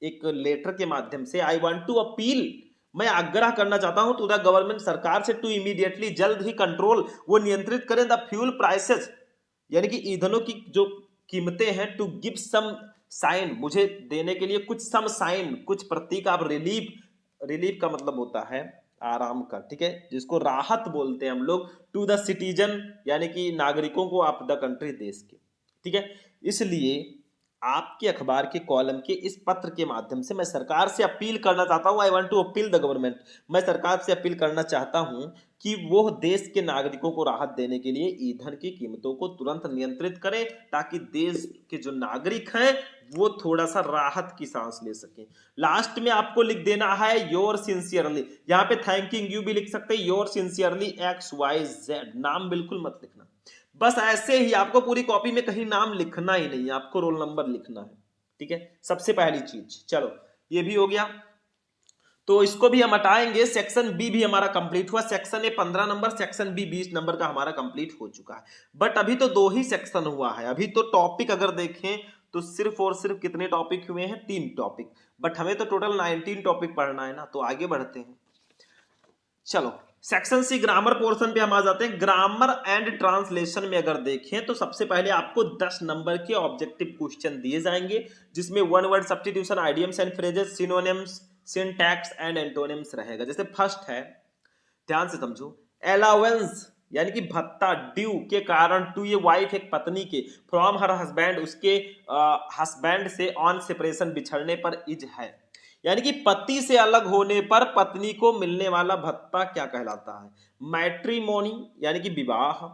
एक लेटर के माध्यम से आई वांट टू अपील, मैं आग्रह करना चाहता हूं टू द गवर्नमेंट, सरकार से, टू इमीडिएटली, जल्द ही कंट्रोल, वो नियंत्रित करें द फ्यूल प्राइसेस यानी कि ईंधनों की जो कीमतें हैं, टू गिव सम साइन, मुझे देने के लिए कुछ सम साइन, कुछ प्रतीक आप रिलीफ का मतलब होता है आराम का, ठीक है, जिसको राहत बोलते हैं हम लोग, टू द सिटीजन यानी कि नागरिकों को, आप द कंट्री, देश के, ठीक है। इसलिए आपके अखबार के कॉलम के इस पत्र के माध्यम से मैं सरकार से अपील करना चाहता हूं, I want to appeal the government, मैं सरकार से अपील करना चाहता हूं कि वो देश के नागरिकों को राहत देने के लिए ईंधन की कीमतों को तुरंत नियंत्रित करें, ताकि देश के जो नागरिक हैं वो थोड़ा सा राहत की सांस ले सकें। लास्ट में आपको लिख देना है योर सिंसियरली, यहाँ पे थैंकिंग यू भी लिख सकते हैं, योर सिंसियरली XYZ, नाम बिल्कुल मत लिखना, बस ऐसे ही आपको पूरी कॉपी में कहीं नाम लिखना ही नहीं है, आपको रोल नंबर लिखना है, ठीक है, सबसे पहली चीज। चलो ये भी हो गया, तो इसको भी हम हटाएंगे। सेक्शन बी भी हमारा कंप्लीट हुआ। Section A 15 number, section B 20 number का हमारा कंप्लीट हो चुका है। बट अभी तो 2 ही सेक्शन हुआ है। अभी तो टॉपिक अगर देखें तो सिर्फ और सिर्फ कितने टॉपिक हुए हैं, 3 टॉपिक। बट हमें तो टोटल 19 टॉपिक पढ़ना है ना, तो आगे बढ़ते हैं। चलो सेक्शन सी ग्रामर पोर्शन पे हम आ जाते हैं। ग्रामर एंड ट्रांसलेशन में अगर देखें तो सबसे पहले आपको 10 नंबर के ऑब्जेक्टिव क्वेश्चन दिए जाएंगे, जिसमें one word substitution, idioms and phrases, synonyms, syntax and antonyms रहेगा। जैसे फर्स्ट है, ध्यान से समझो, अलाउंस यानी कि भत्ता, ड्यू के कारण, टू ये वाइफ एक पत्नी के, फ्रॉम हर हस्बैंड उसके हस्बैंड से, ऑन सेपरेशन बिछड़ने पर, इज है यानी कि पति से अलग होने पर पत्नी को मिलने वाला भत्ता क्या कहलाता है। मैट्रिमोनी यानी कि विवाह,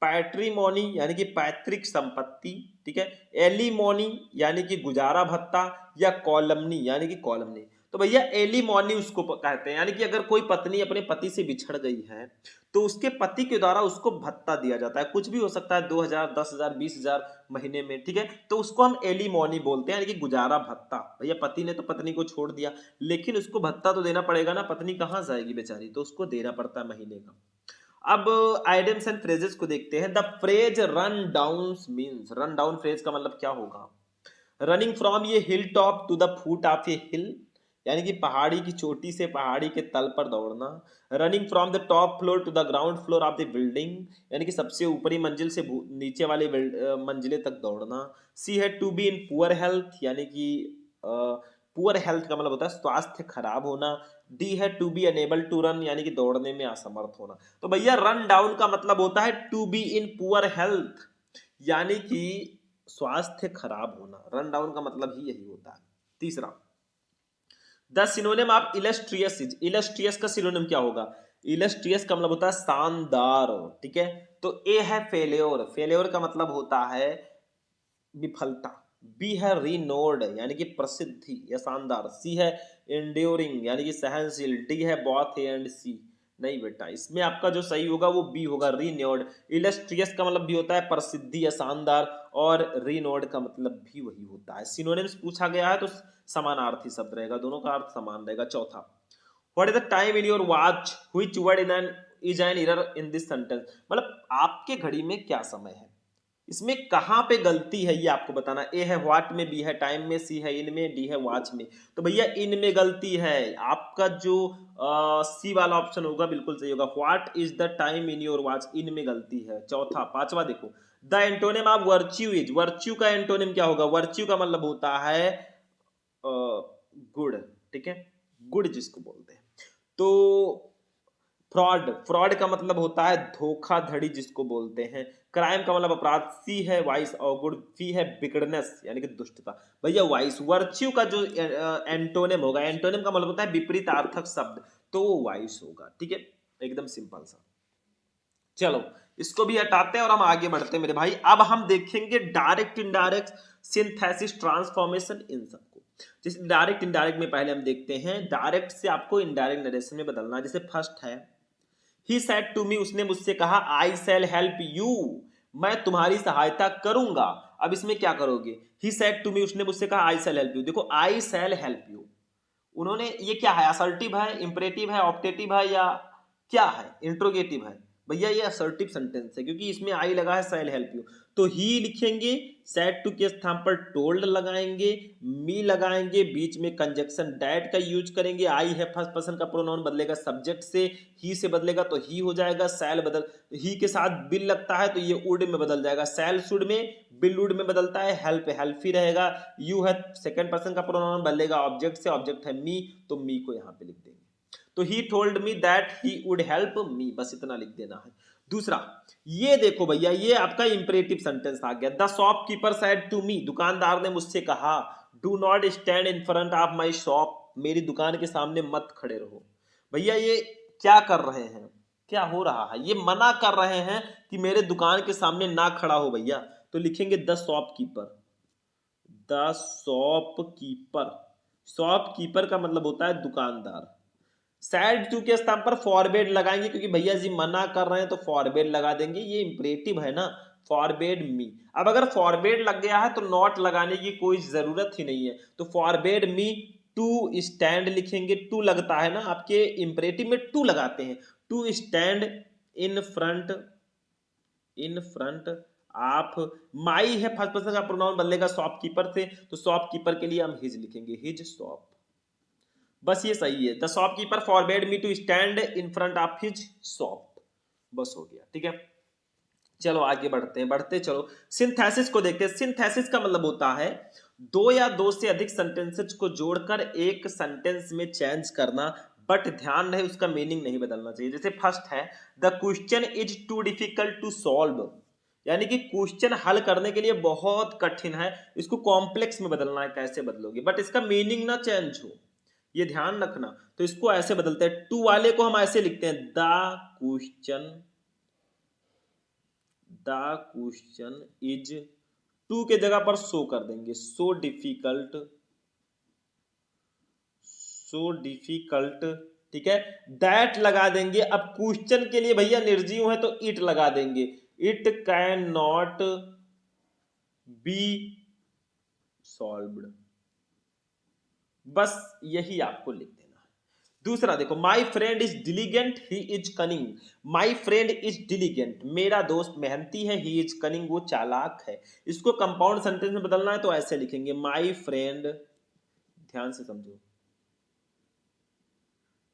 पैट्रिमोनी यानी कि पैतृक संपत्ति, ठीक है, एलिमोनी यानी कि गुजारा भत्ता, या कॉलमनी यानी कि कॉलमनी। तो भैया एलिमोनी उसको कहते हैं, यानी कि अगर कोई पत्नी अपने पति से बिछड़ गई है तो उसके पति के द्वारा उसको भत्ता दिया जाता है। कुछ भी हो सकता है, 2000, 10,000, 20,000 महीने में, ठीक है, तो उसको हम एलिमोनी बोलते हैं, यानी कि गुजारा भत्ता। भैया पति ने तो पत्नी को छोड़ दिया, लेकिन उसको भत्ता तो देना पड़ेगा ना, पत्नी कहाँ जाएगी बेचारी, तो उसको देना पड़ता है महीने का। अब आइडियम्स एंड फ्रेजेस को देखते हैं। The phrase run down means, run down phrase का मतलब क्या होगा। रनिंग फ्रॉम ये hill top to the foot of a hill, यानी कि पहाड़ी की चोटी से पहाड़ी के तल पर दौड़ना। Running from the top floor to the ground floor of the building, यानी कि सबसे ऊपरी मंजिल से नीचे वाले मंजिले तक दौड़ना। सी है to be in poor health, यानी कि पुअर हेल्थ का मतलब होता है स्वास्थ्य खराब होना। डी है to be unable to run, यानी कि दौड़ने में असमर्थ होना। तो भैया रन डाउन का मतलब होता है to be in poor health, यानी कि स्वास्थ्य खराब होना। रन डाउन का मतलब ही यही होता है। तीसरा, the synonym of illustrious is, illustrious का सिनोनिम क्या होगा। इलस्ट्रियस का मतलब होता है शानदार, ठीक है। तो ए है फेल्योर, फेल्योर का मतलब होता है विफलता। बी है रिनोड यानी कि प्रसिद्धि या शानदार। सी है एंड्योरिंग यानी कि सहनशील। डी है बोथ ए एंड सी। नहीं बेटा, इसमें आपका जो सही होगा वो बी होगा, रिन्योड। इलस्ट्रियस का मतलब भी होता है प्रसिद्धि या शानदार, और रिनोड का मतलब भी वही होता है। सिनोनिम्स पूछा गया है तो समानार्थी शब्द रहेगा, दोनों का अर्थ समान रहेगा। चौथा, what is the time in your watch, which word in an is an error in this sentence, मतलब आपके घड़ी में क्या समय है, इसमें कहां पे गलती है ये आपको बताना। ए है व्हाट में, बी है टाइम में, सी है इन में, डी है वॉच में। तो भैया इन में गलती है। आपका जो सी वाला ऑप्शन होगा बिल्कुल सही होगा। What is the time in your watch, इन में गलती है। चौथा, पांचवा देखो, the antonym of virtue is, virtue का एंटोनिम क्या होगा। वर्च्यू का मतलब होता है गुड, ठीक है, गुड जिसको बोलते हैं। तो फ्रॉड, फ्रॉड का मतलब होता है धोखाधड़ी जिसको बोलते हैं। क्राइम का मतलब अपराध। सी है वाइस और गुड। सी है बिगड़नेस यानी कि दुष्टता। भैया वाइस, वर्च्यू का जो एंटोनिम होगा, एंटोनिम का मतलब होता है विपरीतार्थक शब्द, तो वो वाइस होगा, ठीक है, एकदम सिंपल सा। चलो इसको भी हटाते हैं और हम आगे बढ़ते हैं मेरे भाई। अब हम देखेंगे डायरेक्ट इनडायरेक्ट, सिंथेसिस, ट्रांसफॉर्मेशन, इन सबको। जैसे डायरेक्ट इनडायरेक्ट में पहले हम देखते हैं, डायरेक्ट से आपको इनडायरेक्ट नरेशन में बदलना है। जैसे फर्स्ट है, ही सेड टू मी, उसने मुझसे कहा, आई शैल हेल्प यू, मैं तुम्हारी सहायता करूंगा। अब इसमें क्या करोगे, ही सेड टू मी, उसने मुझसे कहा, आई शैल हेल्प यू। देखो आई शैल हेल्प यू, उन्होंने, ये क्या है, असर्टिव है, इंपरेटिव है, ऑप्टेटिव है, या क्या है, इंट्रोगेटिव है। भैया ये असर्टिव सेंटेंस है क्योंकि इसमें आई लगा है, शैल हेल्प यू। तो ही लिखेंगे, सेड टू के स्थान पर टोल्ड लगाएंगे, मी लगाएंगे, बीच में कंजक्शन डैट का यूज करेंगे। आई है फर्स्ट पर्सन का प्रोनाउन, बदलेगा सब्जेक्ट से, ही से बदलेगा तो ही हो जाएगा। शैल बदल, ही के साथ बिल लगता है तो ये वुड में बदल जाएगा, शैल शुड में, बिल वुड में बदलता है, हेल्प हेल्प ही रहेगा। यू है सेकंड पर्सन का प्रोनाउन, बदलेगा ऑब्जेक्ट से, ऑब्जेक्ट है मी, तो मी को यहाँ पे लिख देंगे। तो he told me that he would help me, बस इतना लिख देना है। दूसरा, ये देखो भैया, ये आपका इंपरेटिव सेंटेंस आ गया। The shopkeeper said to me, दुकानदार ने मुझसे कहा, do not stand in front of my shop, मेरी दुकान के सामने मत खड़े रहो। भैया ये क्या कर रहे हैं, क्या हो रहा है, ये मना कर रहे हैं कि मेरे दुकान के सामने ना खड़ा हो भैया। तो लिखेंगे the shopkeeper, the shopkeeper, shopkeeper का मतलब होता है दुकानदार। सैड टू के स्थान पर फॉरबेड लगाएंगे क्योंकि भैया जी मना कर रहे हैं तो फॉरबेड लगा देंगे, ये इंपरेटिव है ना, फॉरबेड मी। अब अगर फॉरबेड लग गया है तो नॉट लगाने की कोई जरूरत ही नहीं है, तो फॉरबेड मी टू स्टैंड लिखेंगे, टू लगता है ना आपके इंपरेटिव में, टू लगाते हैं, टू स्टैंड इन फ्रंट आप, माई है फर्स्ट पर्सन का प्रोनाउन बदलेगा शॉपकीपर से, तो शॉपकीपर के लिए हम हिज लिखेंगे, हिज शॉप, बस ये सही है। The shopkeeper forbade me to stand in front of his shop, बस हो गया, ठीक है। चलो आगे बढ़ते हैं, बढ़ते चलो सिंथेसिस को देखते हैं। सिंथेसिस का मतलब होता है दो या दो से अधिक सेंटेंसेस को जोड़कर एक सेंटेंस में चेंज करना, बट ध्यान रहे उसका मीनिंग नहीं बदलना चाहिए। जैसे फर्स्ट है the question is too difficult to solve, यानी कि क्वेश्चन हल करने के लिए बहुत कठिन है, इसको कॉम्प्लेक्स में बदलना है, कैसे बदलोगे, बट इसका मीनिंग ना चेंज हो, ये ध्यान रखना। तो इसको ऐसे बदलते हैं, टू वाले को हम ऐसे लिखते हैं द क्वेश्चन इज, टू के जगह पर सो कर देंगे, सो डिफिकल्ट, ठीक है। दैट लगा देंगे, अब क्वेश्चन के लिए भैया निर्जीव है तो इट लगा देंगे, it can not be solved, बस यही आपको लिख देना है। दूसरा देखो, माई friend is diligent he is cunning, my friend is diligent, मेरा दोस्त मेहनती है, ही इज कनिंग, वो चालाक है। इसको कंपाउंड सेंटेंस में बदलना है तो ऐसे लिखेंगे, माई फ्रेंड, ध्यान से समझो,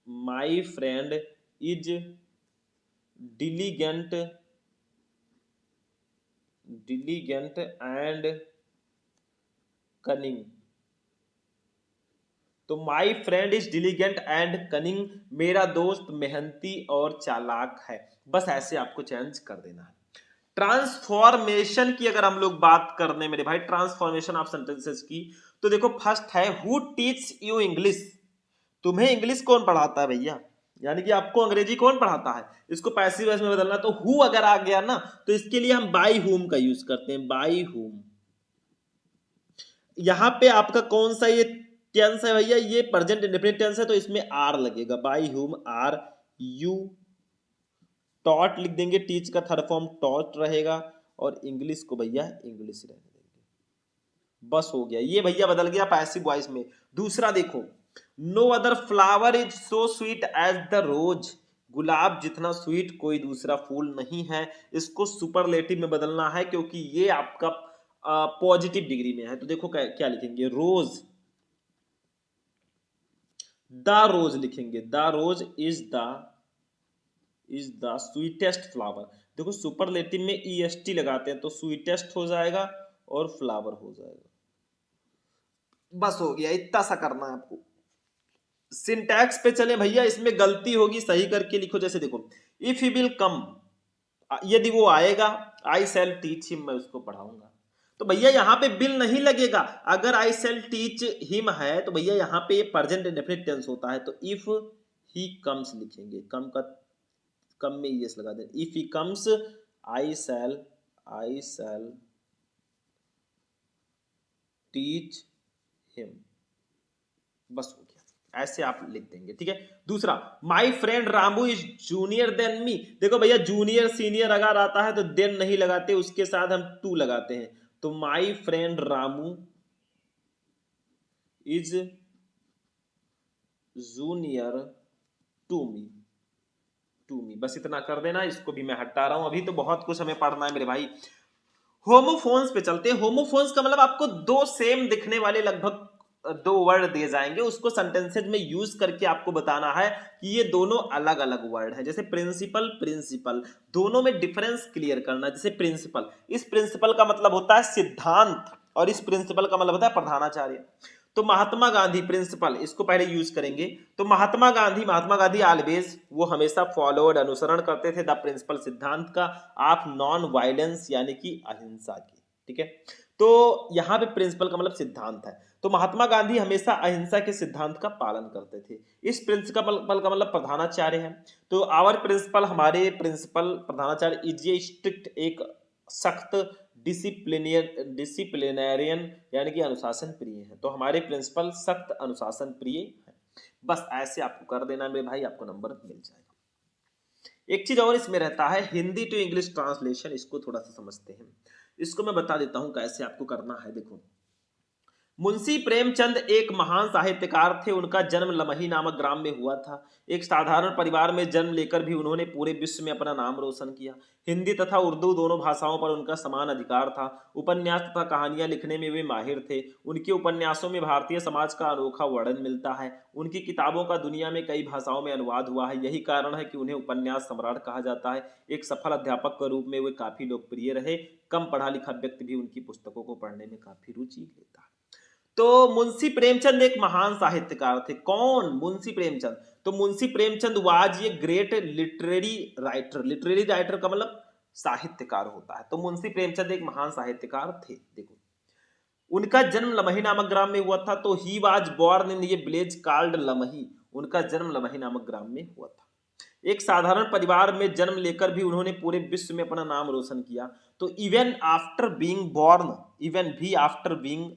my friend is diligent and cunning, तो my friend is diligent and cunning, मेरा दोस्त मेहनती और चालाक है, बस ऐसे आपको चेंज कर देना है। ट्रांसफॉर्मेशन की अगर हम लोग बात करने मेरे भाई, ट्रांसफॉर्मेशन ऑफ सेंटेंसेस की, तो देखो फर्स्ट है हु टीच यू इंग्लिश, तुम्हें इंग्लिश कौन पढ़ाता है भैया, यानी कि आपको अंग्रेजी कौन पढ़ाता है, इसको पैसिव वॉइस में बदलना, तो हु अगर आ गया ना तो इसके लिए हम बाई हुम का यूज करते हैं, बाई हुम। यहां पे आपका कौन सा ये टेंस है भैया, ये प्रेजेंट इंडेफिनिट टेंस है, तो इसमें आर लगेगा, बाई हुम आर यू टॉट लिख देंगे, टीच का थर्ड फॉर्म टॉट रहेगा, और इंग्लिश को भैया इंग्लिश रहने देंगे, बस हो गया, ये भैया बदल गया पैसिव वॉइस में। दूसरा देखो, no other flower is so sweet as the rose, गुलाब जितना स्वीट कोई दूसरा फूल नहीं है, इसको सुपरलेटिव में बदलना है क्योंकि ये आपका पॉजिटिव डिग्री में है, तो देखो क्या लिखेंगे, रोज, द रोज लिखेंगे, the rose is the sweetest flower, देखो सुपरलेटिव में ईएसटी लगाते हैं तो स्वीटेस्ट हो जाएगा और फ्लावर हो जाएगा, बस हो गया, इतना सा करना है आपको। सिंटैक्स पे चले भैया, इसमें गलती होगी सही करके लिखो, जैसे देखो इफ ही विल कम, यदि वो आएगा, आई सेल टीच हिम, मैं उसको पढ़ाऊंगा, तो भैया यहाँ पे बिल नहीं लगेगा, अगर आई सेल टीच हिम है तो भैया यहाँ पे प्रेजेंट इंडेफिनिट टेंस होता है, तो इफ ही कम्स लिखेंगे, कम में यस लगा दें, if he comes I shall teach him, बस हो गया, ऐसे आप लिख देंगे, ठीक है। दूसरा, माई friend Ramu is junior than me, देखो भैया जूनियर सीनियर अगर आता है तो देन नहीं लगाते, उसके साथ हम टू लगाते हैं, तो my friend Ramu is junior to me, बस इतना कर देना, इसको भी मैं हटा रहा हूं, अभी तो बहुत कुछ हमें पढ़ना है मेरे भाई। होमोफोन्स पे चलते हैं। होमोफोन्स का मतलब आपको दो सेम दिखने वाले लगभग दो वर्ड दिए जाएंगे, उसको सेंटेंसेज में यूज करके आपको बताना है कि ये दोनों अलग अलग वर्ड है, जैसे प्रिंसिपल, दोनों में डिफरेंस क्लियर करना। जैसे प्रिंसिपल, इस प्रिंसिपल का मतलब होता है सिद्धांत, और इस प्रिंसिपल का मतलब होता है प्रधानाचार्य। तो महात्मा गांधी प्रिंसिपल, इसको पहले यूज करेंगे, तो महात्मा गांधी ऑलवेज, वो हमेशा फॉलोड अनुसरण करते थे द प्रिंसिपल सिद्धांत का, ऑफ नॉन वायलेंस यानी कि अहिंसा की, ठीक है। तो यहाँ पे प्रिंसिपल का मतलब सिद्धांत है, तो महात्मा गांधी हमेशा अहिंसा के सिद्धांत का पालन करते थे। इस प्रिंसिपल का मतलब प्रधानाचार्य है, तो आवर प्रिंसिपल, हमारे प्रिंसिपल प्रधानाचार्य इज ए स्ट्रिक्ट, एक सख्त, डिसिप्लिनेरियन यानी कि अनुशासन प्रिय है, तो हमारे प्रिंसिपल सख्त अनुशासन प्रिय है, बस ऐसे आपको कर देना मेरे भाई, आपको नंबर मिल जाएगा। एक चीज और इसमें रहता है, हिंदी टू इंग्लिश ट्रांसलेशन, इसको थोड़ा सा समझते हैं, इसको मैं बता देता हूं कैसे आपको करना है। देखो मुंशी प्रेमचंद एक महान साहित्यकार थे। उनका जन्म लमही नामक ग्राम में हुआ था। एक साधारण परिवार में जन्म लेकर भी उन्होंने पूरे विश्व में अपना नाम रोशन किया। हिंदी तथा उर्दू दोनों भाषाओं पर उनका समान अधिकार था। उपन्यास तथा कहानियां लिखने में वे माहिर थे। उनके उपन्यासों में भारतीय समाज का अनोखा वर्णन मिलता है। उनकी किताबों का दुनिया में कई भाषाओं में अनुवाद हुआ है। यही कारण है कि उन्हें उपन्यास सम्राट कहा जाता है। एक सफल अध्यापक के रूप में वे काफी लोकप्रिय रहे। कम पढ़ा लिखा व्यक्ति भी उनकी पुस्तकों को पढ़ने में काफी रुचि लेता है। तो मुंशी प्रेमचंद एक महान साहित्यकार थे। कौन? मुंशी प्रेमचंद। तो मुंशी प्रेमचंद वाज ये great literary writer. Literary writer का मतलब साहित्यकार होता है। तो मुंशी प्रेमचंद एक महान साहित्यकार थे। देखो, उनका जन्म लमही नामक ग्राम में हुआ था। तो ही वाज बॉर्न इन ये विलेज कॉल्ड लमही। उनका जन्म लमही नामक ग्राम में हुआ था। एक साधारण परिवार में जन्म लेकर भी उन्होंने पूरे विश्व में अपना नाम रोशन किया। तो even after being born, even भी आफ्टर बीइंग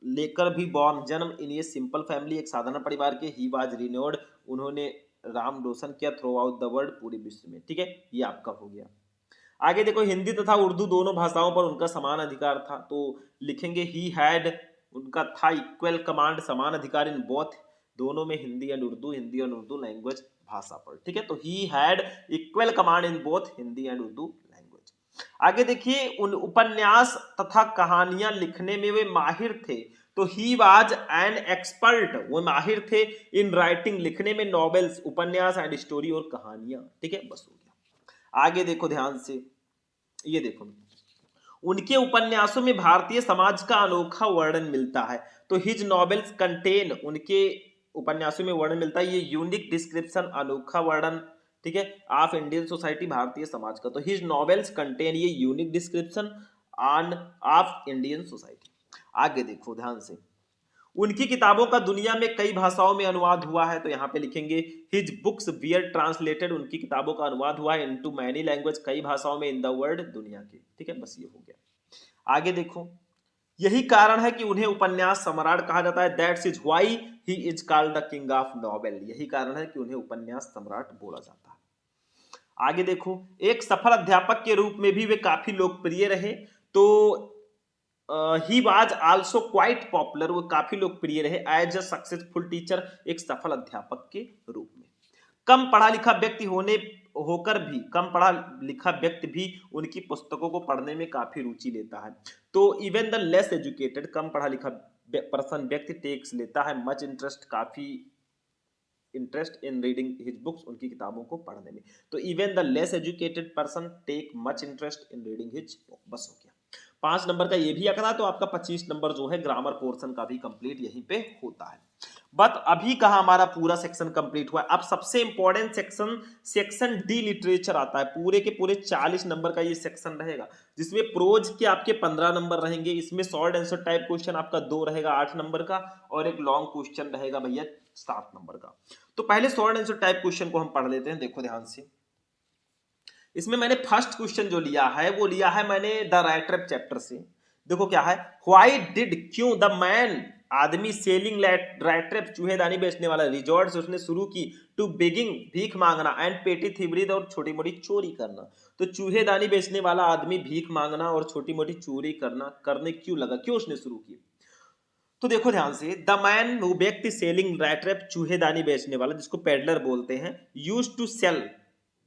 लेकर भी बॉर्न, जन्म इन ये सिंपल फैमिली, एक साधारण परिवार के, ही वाज रिनोड, उन्होंने राम रोशन किया थ्रू आउट द वर्ल्ड, पूरे विश्व में। ठीक है, ये आपका हो गया। आगे देखो, हिंदी तथा उर्दू दोनों भाषाओं पर उनका समान अधिकार था। तो लिखेंगे ही हैड, उनका था इक्वल कमांड, समान अधिकार इन बोथ, दोनों में, हिंदी एंड उर्दू, हिंदी और उर्दू लैंग्वेज भाषा पर। ठीक है, तो he had equal command in both Hindi and Urdu language. आगे देखिए, उन उपन्यास तथा कहानियां लिखने में वे माहिर थे। तो ही वाज एन एक्सपर्ट, वो माहिर थे इन राइटिंग, लिखने में, नॉवेल्स, उपन्यास एंड स्टोरी और कहानियां। ठीक है, बस हो गया। आगे देखो ध्यान से, ये देखो, उनके उपन्यासों में भारतीय समाज का अनोखा वर्णन मिलता है। तो हिज नॉवेल्स कंटेन, उनके उपन्यासों में वर्णन मिलता है ये यूनिक डिस्क्रिप्शन, अनोखा वर्णन, ठीक है, of Indian society, Bharatiya Samaj का। तो हिज नॉवेल्स कंटेन ये unique description on off Indian society. आगे देखो ध्यान से, उनकी किताबों का दुनिया में कई भाषाओं में अनुवाद हुआ है। तो यहाँ पे लिखेंगे हिज बुक्स वियर ट्रांसलेटेड, उनकी किताबों का अनुवाद हुआ है इनटू मैनी लैंग्वेज, कई भाषाओं में, इन द वर्ल्ड, दुनिया के। ठीक है, बस ये हो गया। आगे देखो, यही कारण है कि उन्हें उपन्यास सम्राट कहा जाता है। That's is why he is called the king of novel, यही कारण है कि उन्हें उपन्यास सम्राट बोला जाता है। आगे देखो, एक सफल अध्यापक के रूप में भी वे काफी लोकप्रिय रहे। तो he was also quite popular, वो काफी लोकप्रिय रहे एज अ सक्सेसफुल टीचर, एक सफल अध्यापक के रूप में। कम पढ़ा लिखा व्यक्ति होकर भी, कम पढ़ा लिखा व्यक्ति भी उनकी पुस्तकों को पढ़ने में काफी रुचि लेता है। तो इवन द लेस एजुकेटेड, कम पढ़ा लिखा पर्सन, व्यक्ति टेक्स लेता है मच इंटरेस्ट, काफी interest in reading his books, उनकी किताबों को पढ़ने में। तो even the less educated person take much interest in reading his book. बस हो गया, 5 नंबर का ये भी आंकड़ा। तो आपका 25 नंबर जो है ग्रामर पोर्शन का भी कंप्लीट यहीं पे होता है। बट अभी कहा हमारा पूरा सेक्शन कंप्लीट हुआ है। अब सबसे important section, section D literature आता है। पूरे के पूरे 40 नंबर का ये सेक्शन रहेगा, जिसमें प्रोज के आपके 15 नंबर रहेंगे। इसमें शॉर्ट आंसर टाइप क्वेश्चन आपका 2 रहेगा 8 नंबर का, और एक लॉन्ग क्वेश्चन रहेगा भैया 7 नंबर का। तो पहले शॉर्ट आंसर टाइप क्वेश्चन को हम पढ़ लेते हैं। देखो ध्यान से, इसमें मैंने फर्स्ट क्वेश्चन जो लिया है वो लिया है मैंने द राइट ट्रैप चैप्टर से। देखो क्या है, व्हाई डिड, क्यों, द मैन, आदमी, सेलिंग राइट ट्रैप, चूहेदानी बेचने वाला, रिजॉर्ट्स, उसने शुरू की, टू बेगिंग, भीख मांगना, एंड पेटी थीवरी, और छोटी मोटी चोरी करना। तो चूहेदानी बेचने वाला आदमी भीख मांगना और छोटी मोटी चोरी करने क्यों लगा, क्यों उसने शुरू की? तो देखो ध्यान से, द मैन, वो व्यक्ति, सेलिंग राइट ट्रैप, चूहेदानी बेचने वाला, जिसको पेडलर बोलते हैं, यूज्ड टू सेल,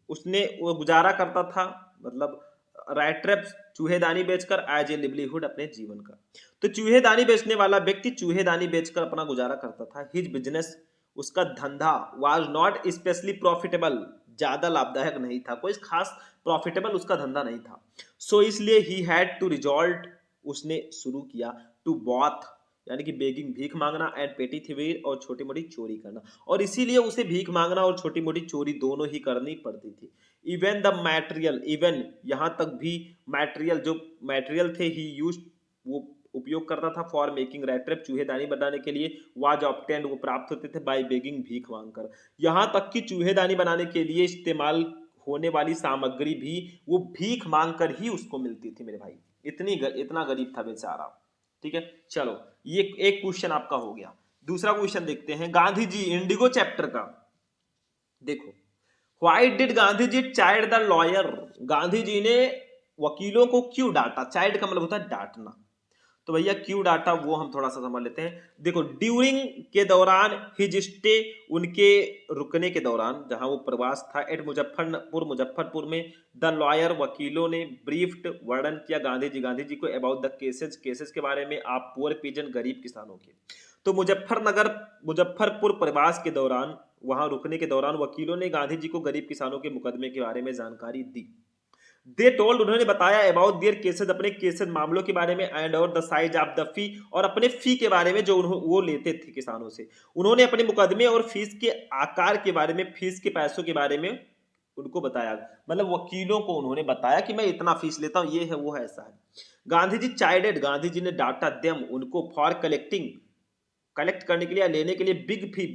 उसने वो गुजारा करता था, मतलब राइट ट्रैप, चूहेदानी बेचकर, एज ए लिवलीहुड, अपने जीवन का। तो चूहेदानी बेचने वाला व्यक्ति चूहेदानी बेचकर अपना गुजारा करता था। हिज बिजनेस, उसका धंधा, वाज नॉट स्पेशली प्रॉफिटेबल, ज्यादा लाभदायक नहीं था, कोई खास प्रॉफिटेबल उसका धंधा नहीं था। सो इसलिए ही हैड टू रिजॉल्ट, उसने शुरू किया, टू बॉथ, यानी कि बेगिंग, भीख मांगना, एंड पेटी थीवरी, और छोटी मोटी चोरी करना, और इसीलिए उसे भीख मांगना और छोटी मोटी चोरी दोनों ही करनी पड़ती थी। इवन द मैटेरियल, इवन यहाँ तक भी मैटेरियल, जो मैटेरियल थे ही यूज, वो उपयोग करता था, फॉर मेकिंग राइट ट्रैप, चूहेदानी बनाने के लिए, वाज ऑब्टेन्ड, वो प्राप्त होते थे, बाय बेगिंग, भीख मांगकर। यहाँ तक कि चूहेदानी बनाने के लिए इस्तेमाल होने वाली सामग्री भी वो भीख मांगकर ही उसको मिलती थी मेरे भाई। इतना गरीब था बेचारा। ठीक है, चलो ये एक क्वेश्चन आपका हो गया। दूसरा क्वेश्चन देखते हैं, गांधी जी, इंडिगो चैप्टर का। देखो, why did Gandhi ji chide the lawyer, Gandhi ji ने वकीलों को क्यों डांटा? चाइड का मतलब होता है डांटना। तो भैया क्यू डाटा वो हम थोड़ा सा समझ लेते हैं। देखो ड्यूरिंग के दौरान, हिज स्टे उनके रुकने के दौरान, जहां वो प्रवास था, एट मुजफ्फरपुर में, द लॉयर वकीलों ने ब्रीफ्ड वर्णन किया गांधी जी को अबाउट द केसेस के बारे में, आप पुअर पीजन गरीब किसानों के। तो मुजफ्फरपुर प्रवास के दौरान, वहां रुकने के दौरान वकीलों ने गांधी जी को गरीब किसानों के मुकदमे के बारे में जानकारी दी। दे टोल्ड उन्होंने बताया अबाउट देयर केसेस, अपने केसेस मामलों के बारे में, एंड और the size of the fee, और अपने फी के बारे में जो वो लेते थे किसानों से। उन्होंने अपने मुकदमे और फीस के आकार के बारे में, फीस के पैसों के बारे में उनको बताया, मतलब वकीलों को उन्होंने बताया कि मैं इतना फीस लेता हूं, ये है वो है ऐसा है। गांधी जी चाइडेड, गांधी जी ने डाटा देम उनको, फॉर कलेक्ट करने के लिए, लेने के लिए, बिग फी